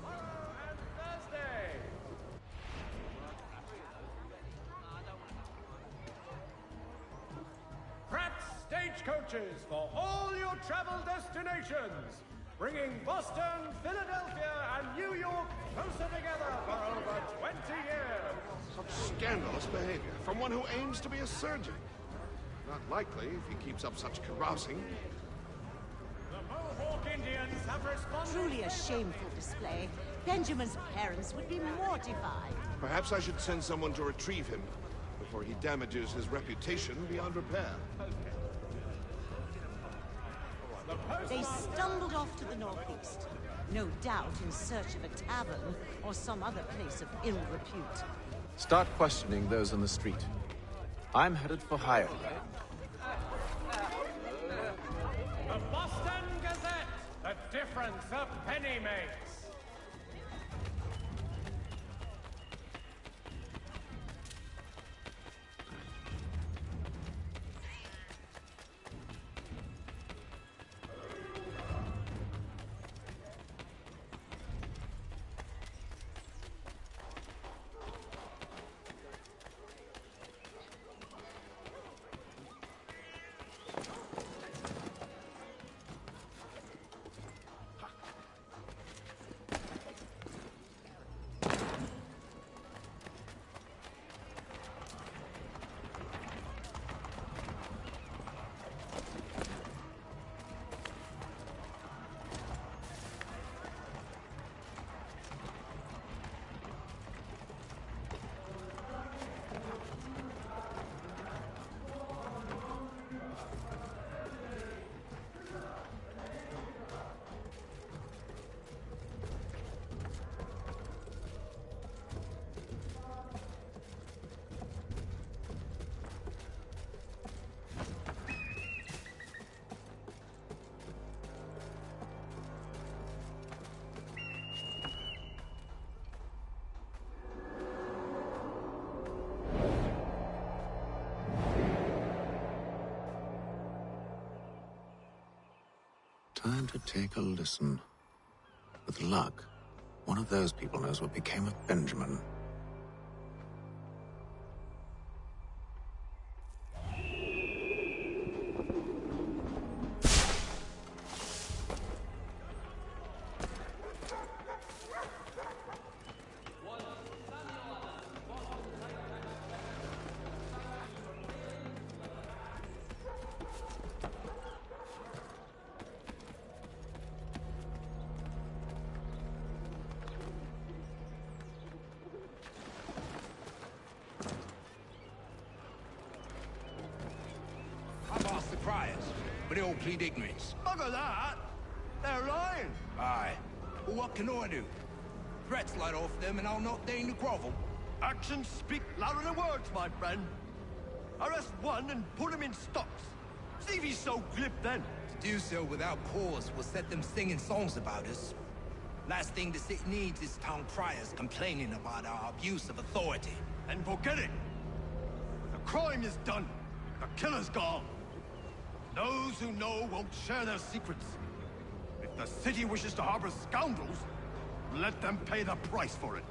Pratt's stagecoaches for all your travel destinations, bringing Boston, Philadelphia, and New York closer together for over 20 years. Such scandalous behavior from one who aims to be a surgeon. Not likely if he keeps up such carousing. The Mohawk Indians have responded. Truly a shameful display. Benjamin's parents would be mortified. Perhaps I should send someone to retrieve him before he damages his reputation beyond repair. They stumbled off to the northeast, no doubt in search of a tavern or some other place of ill repute. Start questioning those on the street. I'm headed for higher ground. The Boston Gazette, the difference a penny makes. Time to take a listen. With luck, one of those people knows what became of Benjamin. I've asked the criers, but they all plead ignorance. Bugger that! They're lying! Aye. Well, what can I do? Threats light off them and I'll not deign to grovel. Actions speak louder than words, my friend. Arrest one and put him in stocks. See if he's so glib then. To do so without cause will set them singing songs about us. Last thing the city needs is town criers complaining about our abuse of authority. And forget it. The crime is done. The killer's gone. Those who know won't share their secrets. If the city wishes to harbor scoundrels, let them pay the price for it.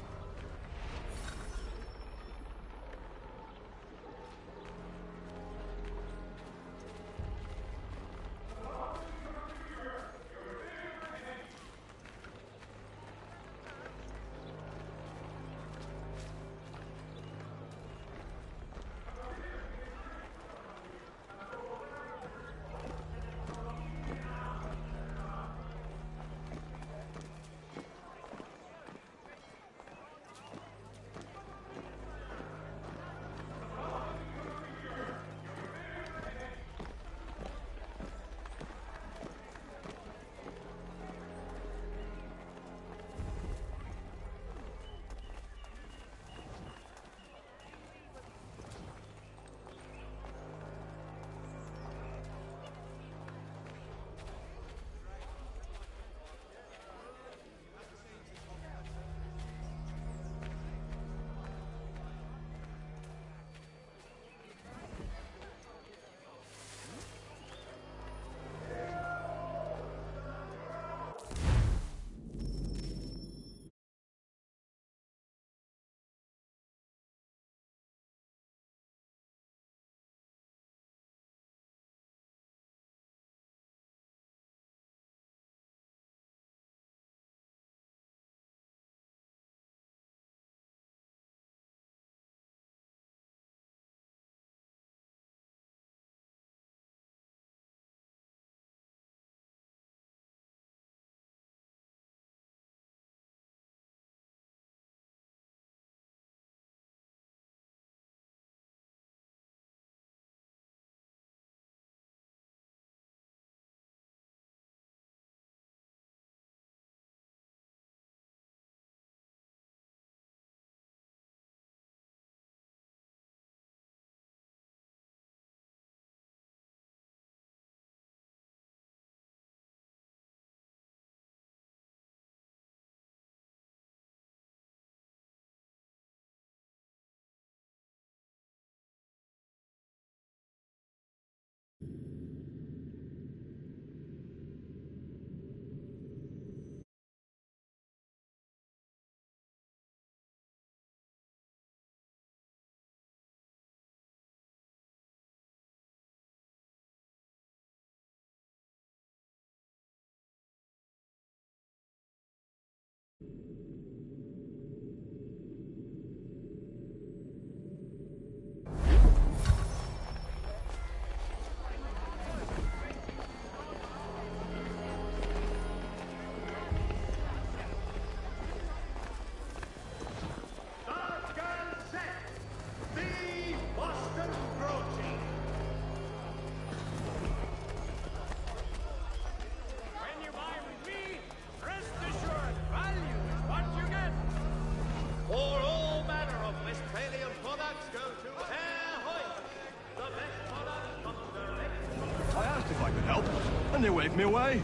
waved me away.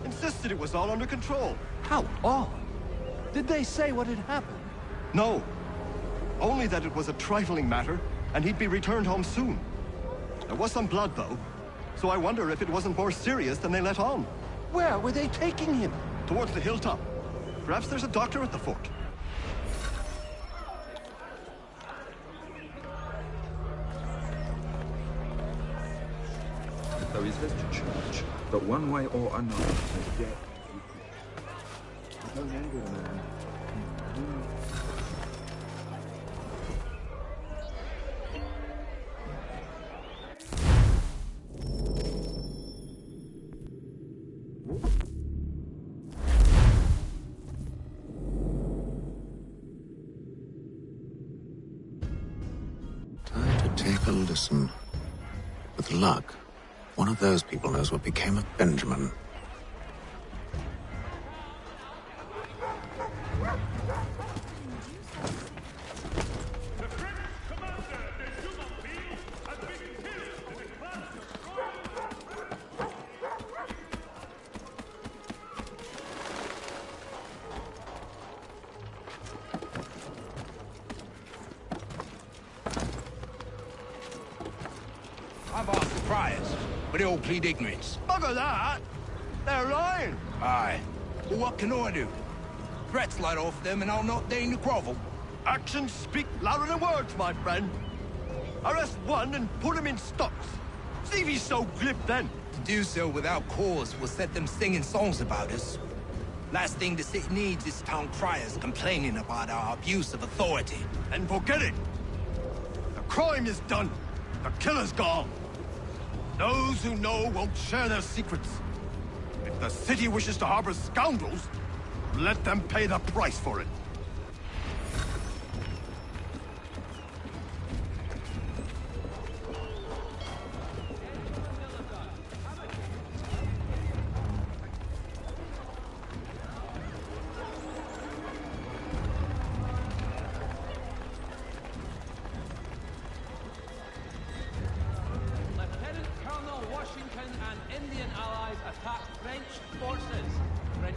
Insisted it was all under control. How odd. Did they say what had happened? No. Only that it was a trifling matter, and he'd be returned home soon. There was some blood, though, so I wonder if it wasn't more serious than they let on. Where were they taking him? Towards the hilltop. Perhaps there's a doctor at the fort. There is left to church, but one way or another, the dead. Don't anger the man. Time to take a listen. With luck, one of those people knows what became of Benjamin. I've asked the priors, but they all plead ignorance. Bugger that! They're lying! Aye. Well, what can I do? Threats light off them and I'll not deign to grovel. Actions speak louder than words, my friend. Arrest one and put him in stocks. See if he's so glib then. To do so without cause will set them singing songs about us. Last thing the city needs is town criers complaining about our abuse of authority. And forget it! The crime is done. The killer's gone. Those who know won't share their secrets. If the city wishes to harbor scoundrels, let them pay the price for it. Lieutenant Colonel Washington and Indian allies attack French forces. French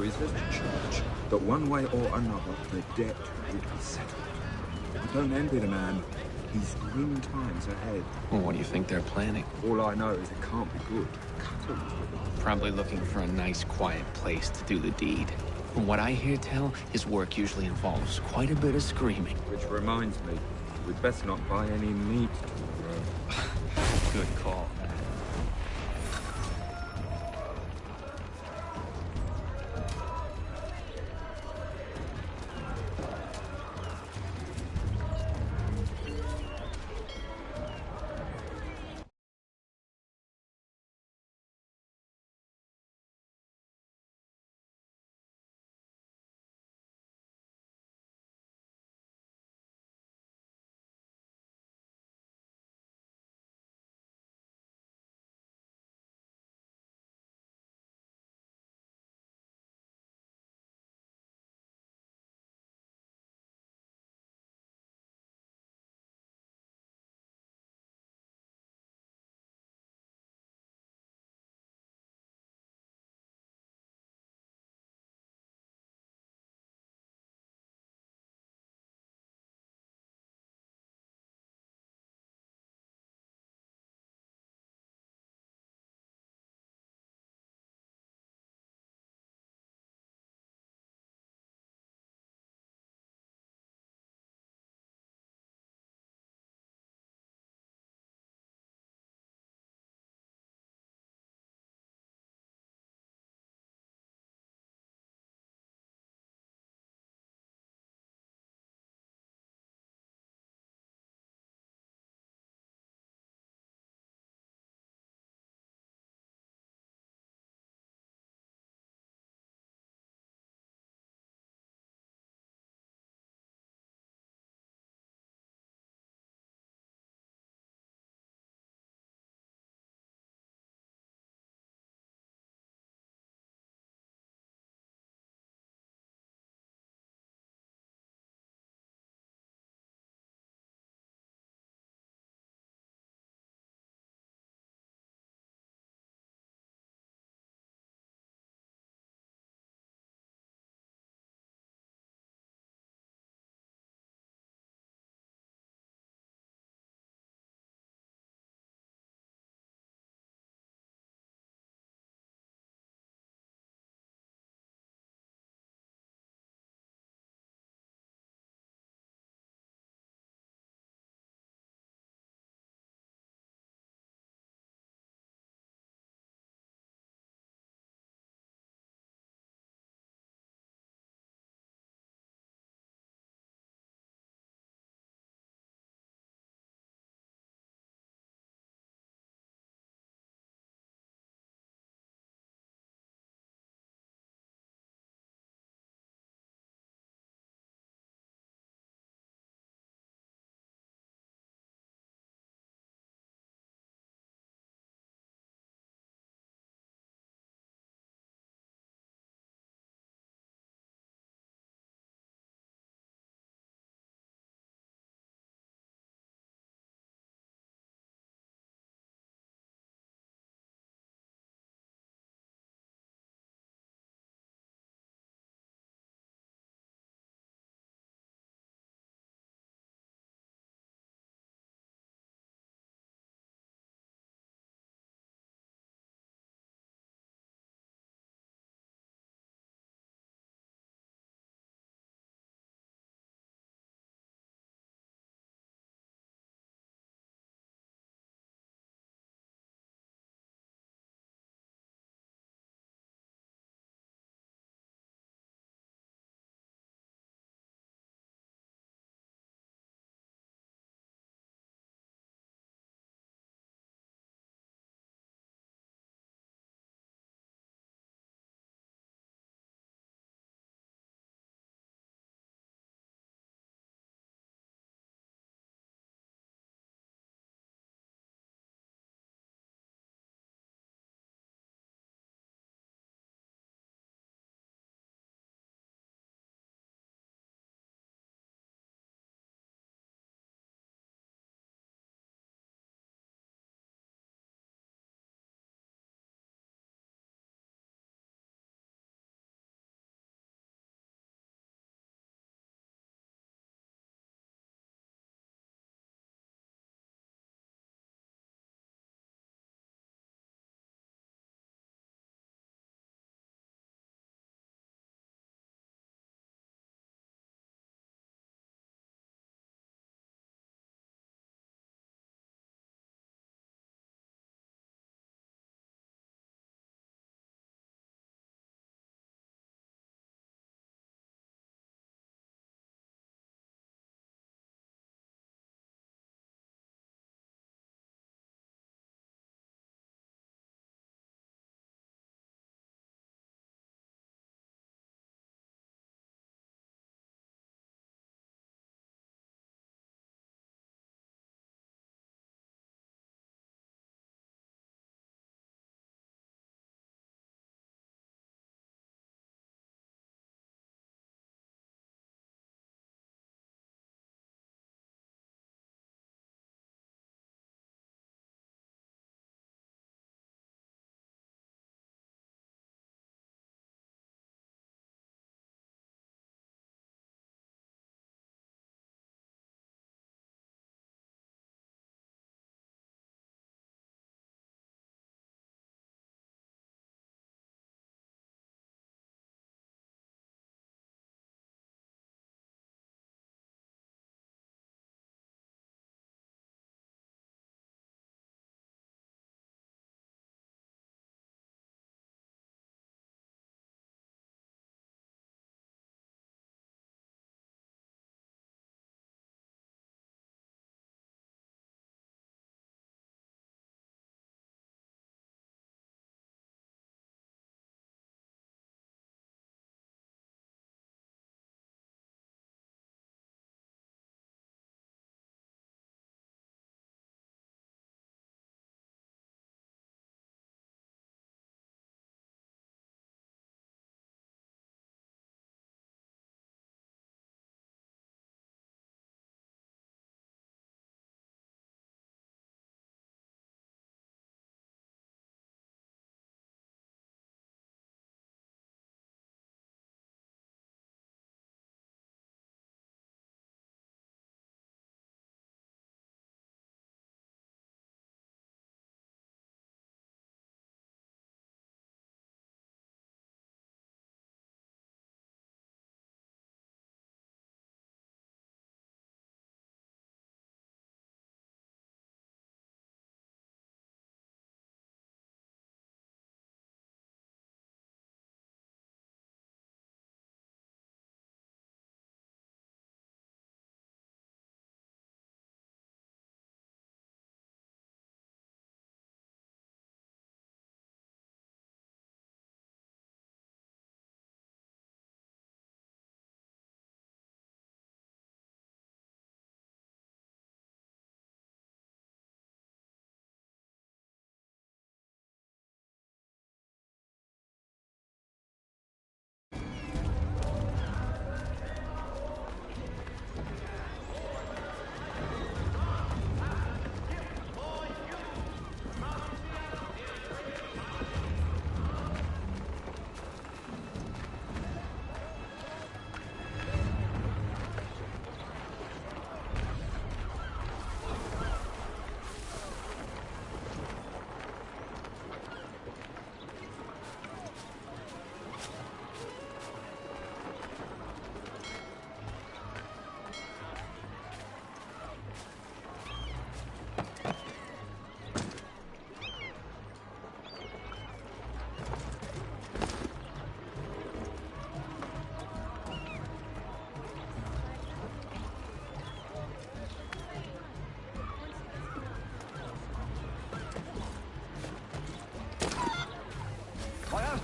is there's a church that one way or another the debt would be settled. I don't envy the man. He's grim times ahead. Well, what do you think they're planning? All I know is it can't be good. Probably looking for a nice, quiet place to do the deed. From what I hear tell, his work usually involves quite a bit of screaming. Which reminds me, we'd best not buy any meat tomorrow. Good call.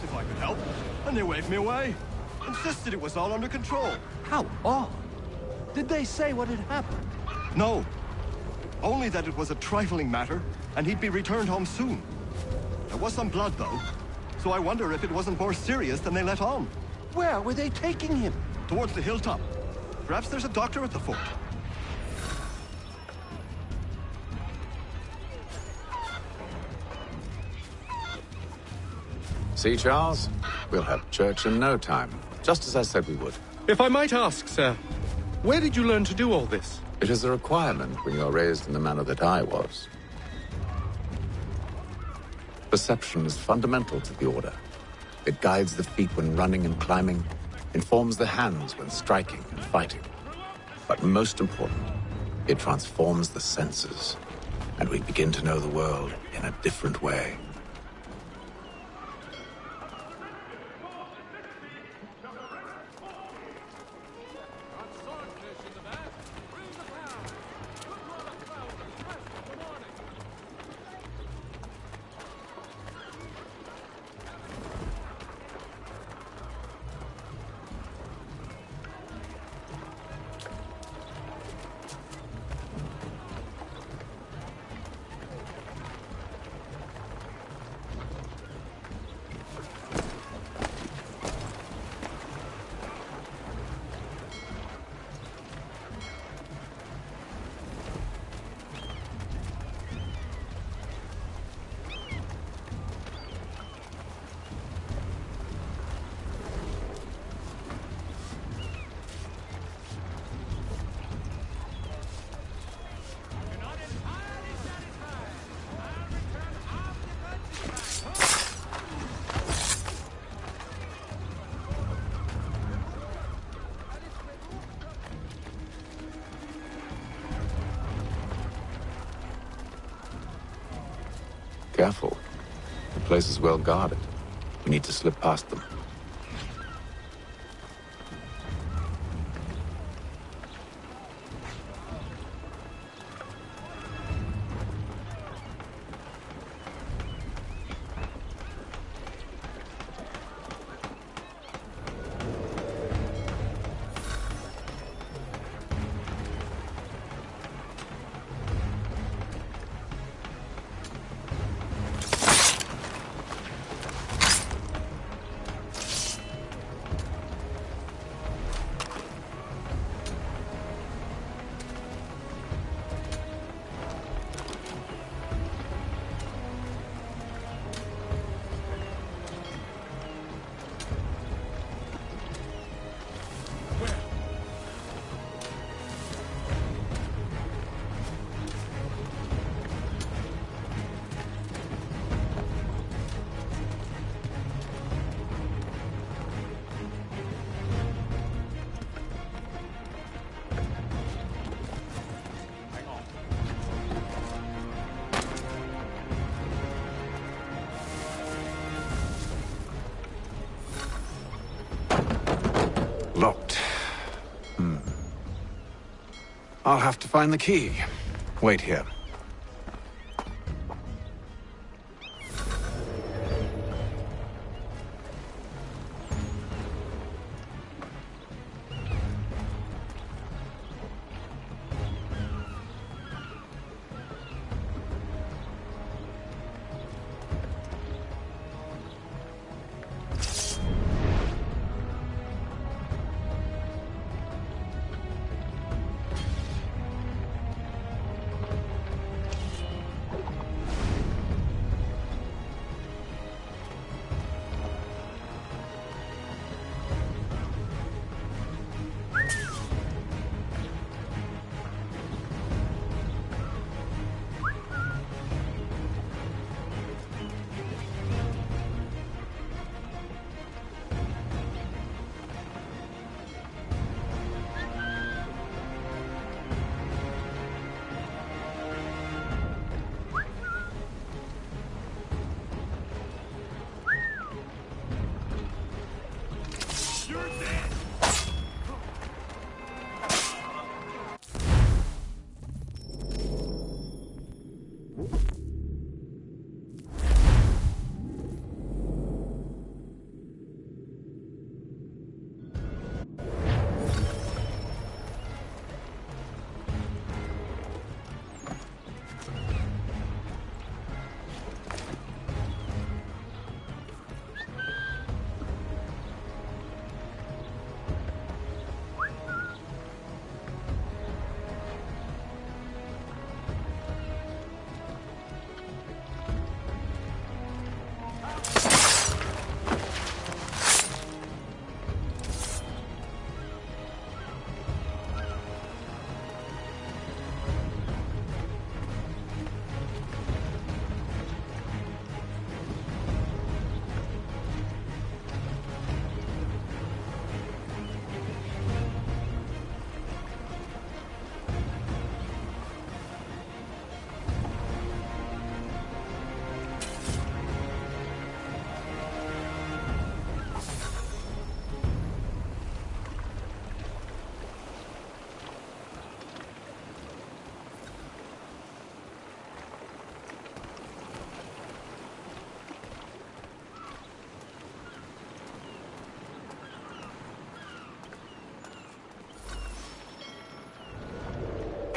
if I could help, and they waved me away. Insisted it was all under control. How odd. Did they say what had happened? No. Only that it was a trifling matter, and he'd be returned home soon. There was some blood, though, so I wonder if it wasn't more serious than they let on. Where were they taking him? Towards the hilltop. Perhaps there's a doctor at the fort. See, Charles? We'll have church in no time, just as I said we would. If I might ask, sir, where did you learn to do all this? It is a requirement when you are raised in the manner that I was. Perception is fundamental to the Order. It guides the feet when running and climbing, informs the hands when striking and fighting. But most important, it transforms the senses, and we begin to know the world in a different way. Careful. The place is well guarded. We need to slip past them. Locked. I'll have to find the key. Wait here.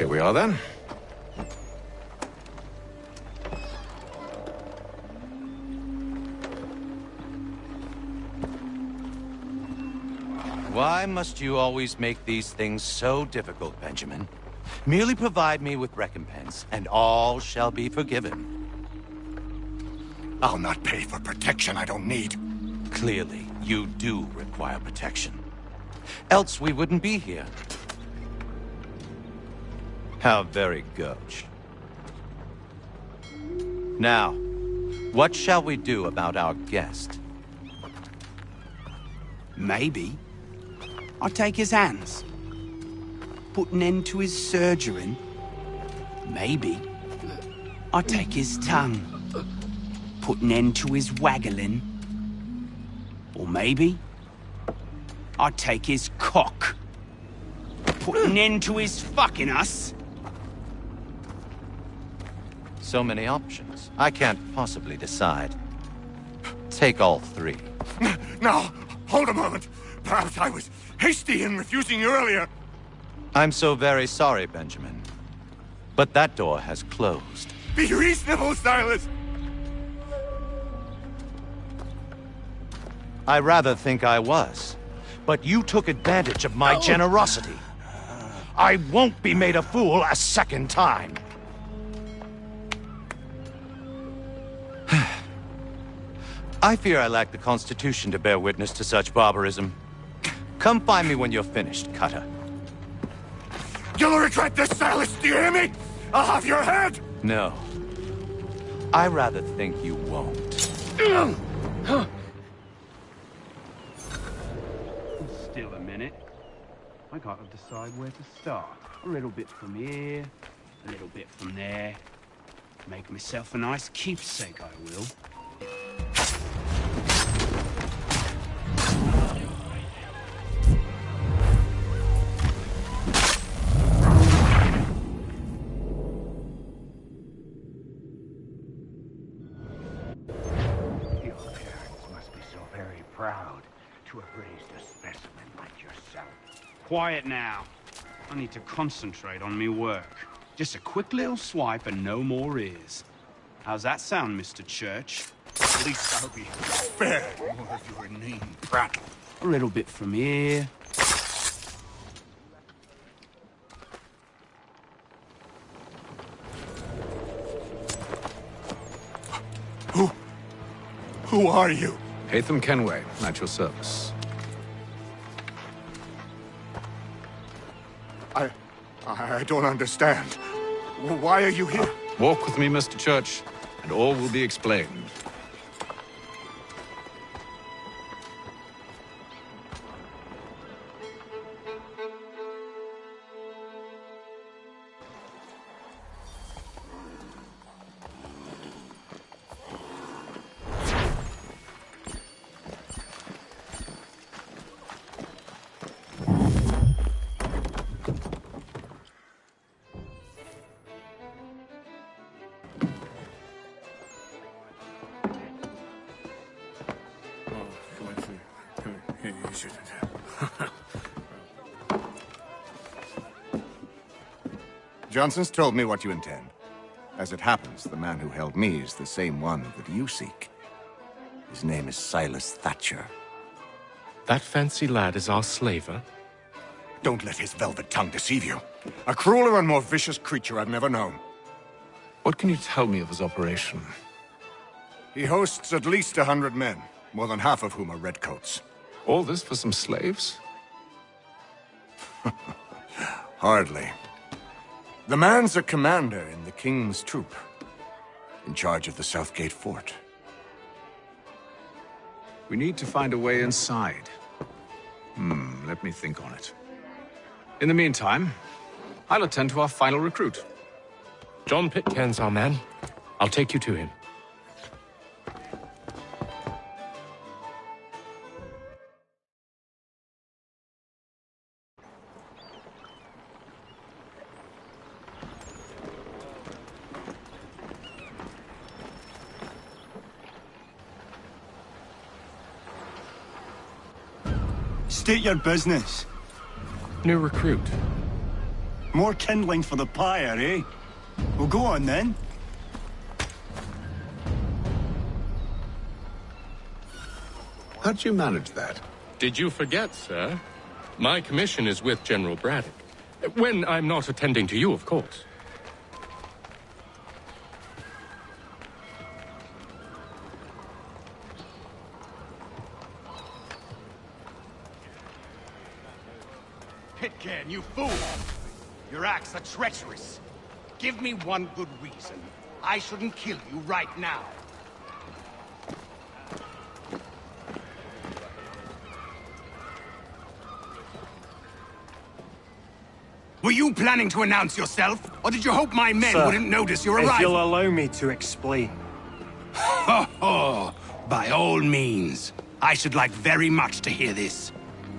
Here we are, then. Why must you always make these things so difficult, Benjamin? Merely provide me with recompense, and all shall be forgiven. I'll not pay for protection I don't need. Clearly, you do require protection. Else we wouldn't be here. How very gauche. Now, what shall we do about our guest? Maybe I'll take his hands. Put an end to his surgering. Maybe I'll take his tongue. Put an end to his waggling. Or maybe I'll take his cock. Put an end to his fucking us. So many options. I can't possibly decide. Take all three. Now, hold a moment. Perhaps I was hasty in refusing you earlier. I'm so very sorry, Benjamin. But that door has closed. Be reasonable, Silas! I rather think I was. But you took advantage of my generosity. I won't be made a fool a second time. I fear I lack the constitution to bear witness to such barbarism. Come find me when you're finished, Cutter. You'll regret this, Silas, do you hear me? I'll have your head! No. I rather think you won't. Still a minute. I gotta decide where to start. A little bit from here, a little bit from there. Make myself a nice keepsake, I will. Proud to have raised a specimen like yourself. Quiet now. I need to concentrate on me work. Just a quick little swipe and no more is. How's that sound, Mr. Church? At least I'll be spared more of your inane prattle. A little bit from here. Who are you? Hatham Kenway, at your service. I don't understand. Why are you here? Walk with me, Mr. Church, and all will be explained. Johnson's told me what you intend. As it happens, the man who held me is the same one that you seek. His name is Silas Thatcher. That fancy lad is our slaver? Don't let his velvet tongue deceive you. A crueler and more vicious creature I've never known. What can you tell me of his operation? He hosts at least 100 men, more than half of whom are redcoats. All this for some slaves? Hardly. The man's a commander in the King's troop, in charge of the Southgate Fort. We need to find a way inside. Let me think on it. In the meantime, I'll attend to our final recruit. John Pitcairn's our man. I'll take you to him. State your business. New recruit. More kindling for the pyre, eh? Well, go on then. How'd you manage that? Did you forget, sir? My commission is with General Braddock. When I'm not attending to you, of course. Pitcairn, you fool! Your acts are treacherous. Give me one good reason I shouldn't kill you right now. Were you planning to announce yourself, or did you hope my men Sir, wouldn't notice your arrival? if you'll allow me to explain. Ho ho! By all means. I should like very much to hear this.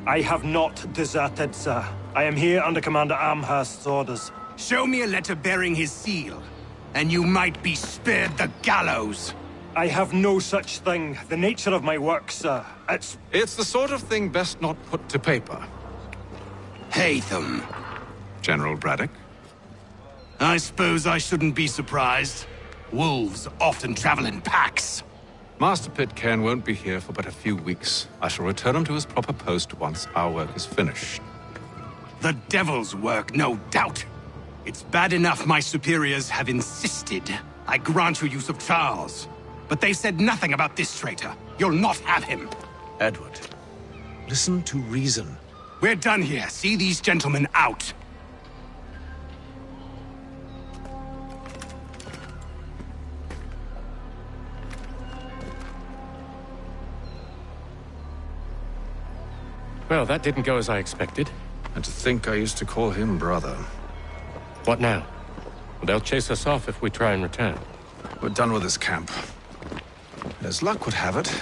I have not deserted, sir. I am here under Commander Amherst's orders. Show me a letter bearing his seal, and you might be spared the gallows. I have no such thing. The nature of my work, sir, It's the sort of thing best not put to paper. Hatham. General Braddock? I suppose I shouldn't be surprised. Wolves often travel in packs. Master Pitcairn won't be here for but a few weeks. I shall return him to his proper post once our work is finished. The devil's work, no doubt. It's bad enough my superiors have insisted I grant you use of Charles. But they said nothing about this traitor. You'll not have him. Edward, listen to reason. We're done here. See these gentlemen out. Well, that didn't go as I expected. And to think I used to call him brother. What now? They'll chase us off if we try and return. We're done with this camp. As luck would have it,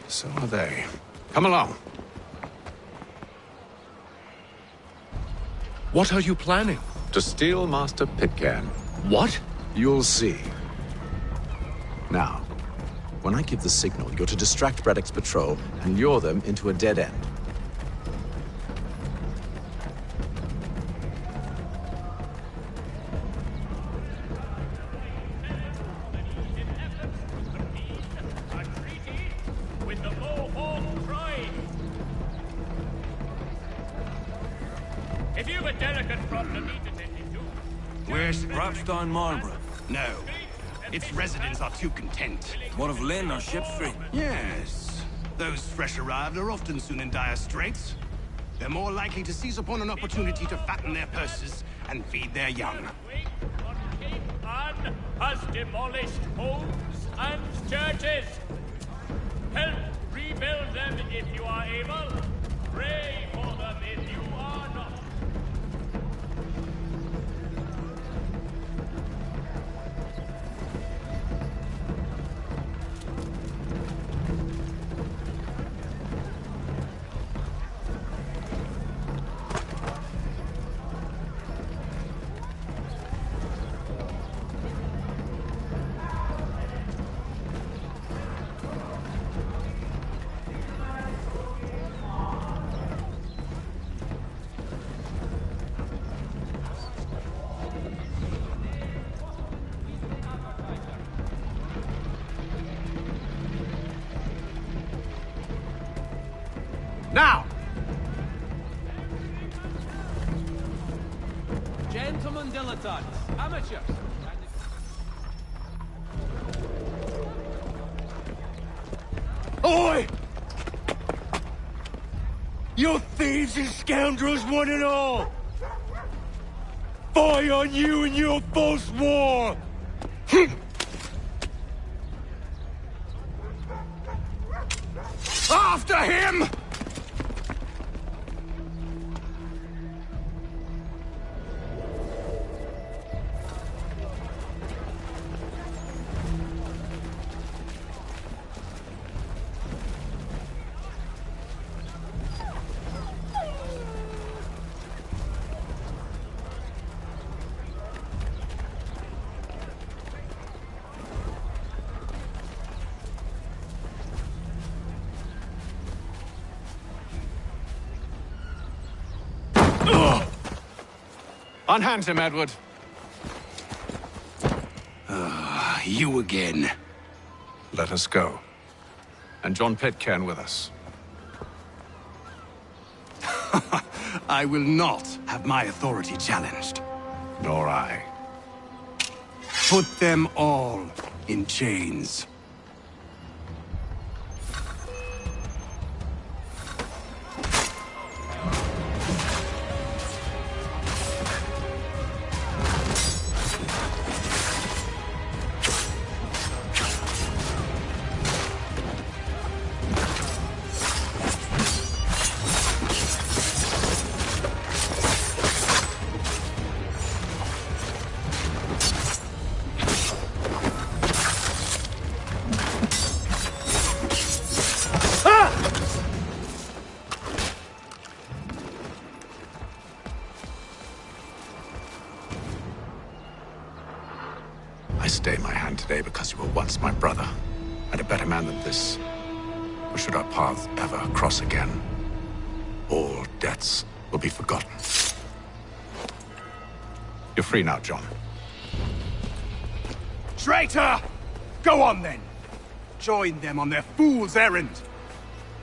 so are they. Come along. What are you planning? To steal Master Pitcairn. What? You'll see. Now, when I give the signal, you're to distract Braddock's patrol and lure them into a dead end. If you've a delicate problem need to tend to, Where's Rapstein Marlborough? No. Its residents are too content. What of Lynn or Ship Street? Yes. Those fresh arrived are often soon in dire straits. They're more likely to seize upon an opportunity to fatten their purses and feed their young. Anne has demolished homes and churches. Help rebuild them if you are able. Pray for them if you are not. Now! Gentlemen dilettantes, amateurs. Oi! You thieves and scoundrels, one and all! Fie on you and your false war! After him! Unhand him, Edward. You again. Let us go. And John Pitcairn with us. I will not have my authority challenged. Nor I. Put them all in chains. I stay my hand today because you were once my brother, and a better man than this. Or should our paths ever cross again, all debts will be forgotten. You're free now, John. Traitor! Go on then. Join them on their fool's errand.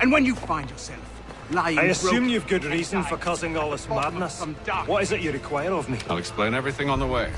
And when you find yourself lying I assume broken you've good reason for causing all this madness. What is it you require of me? I'll explain everything on the way.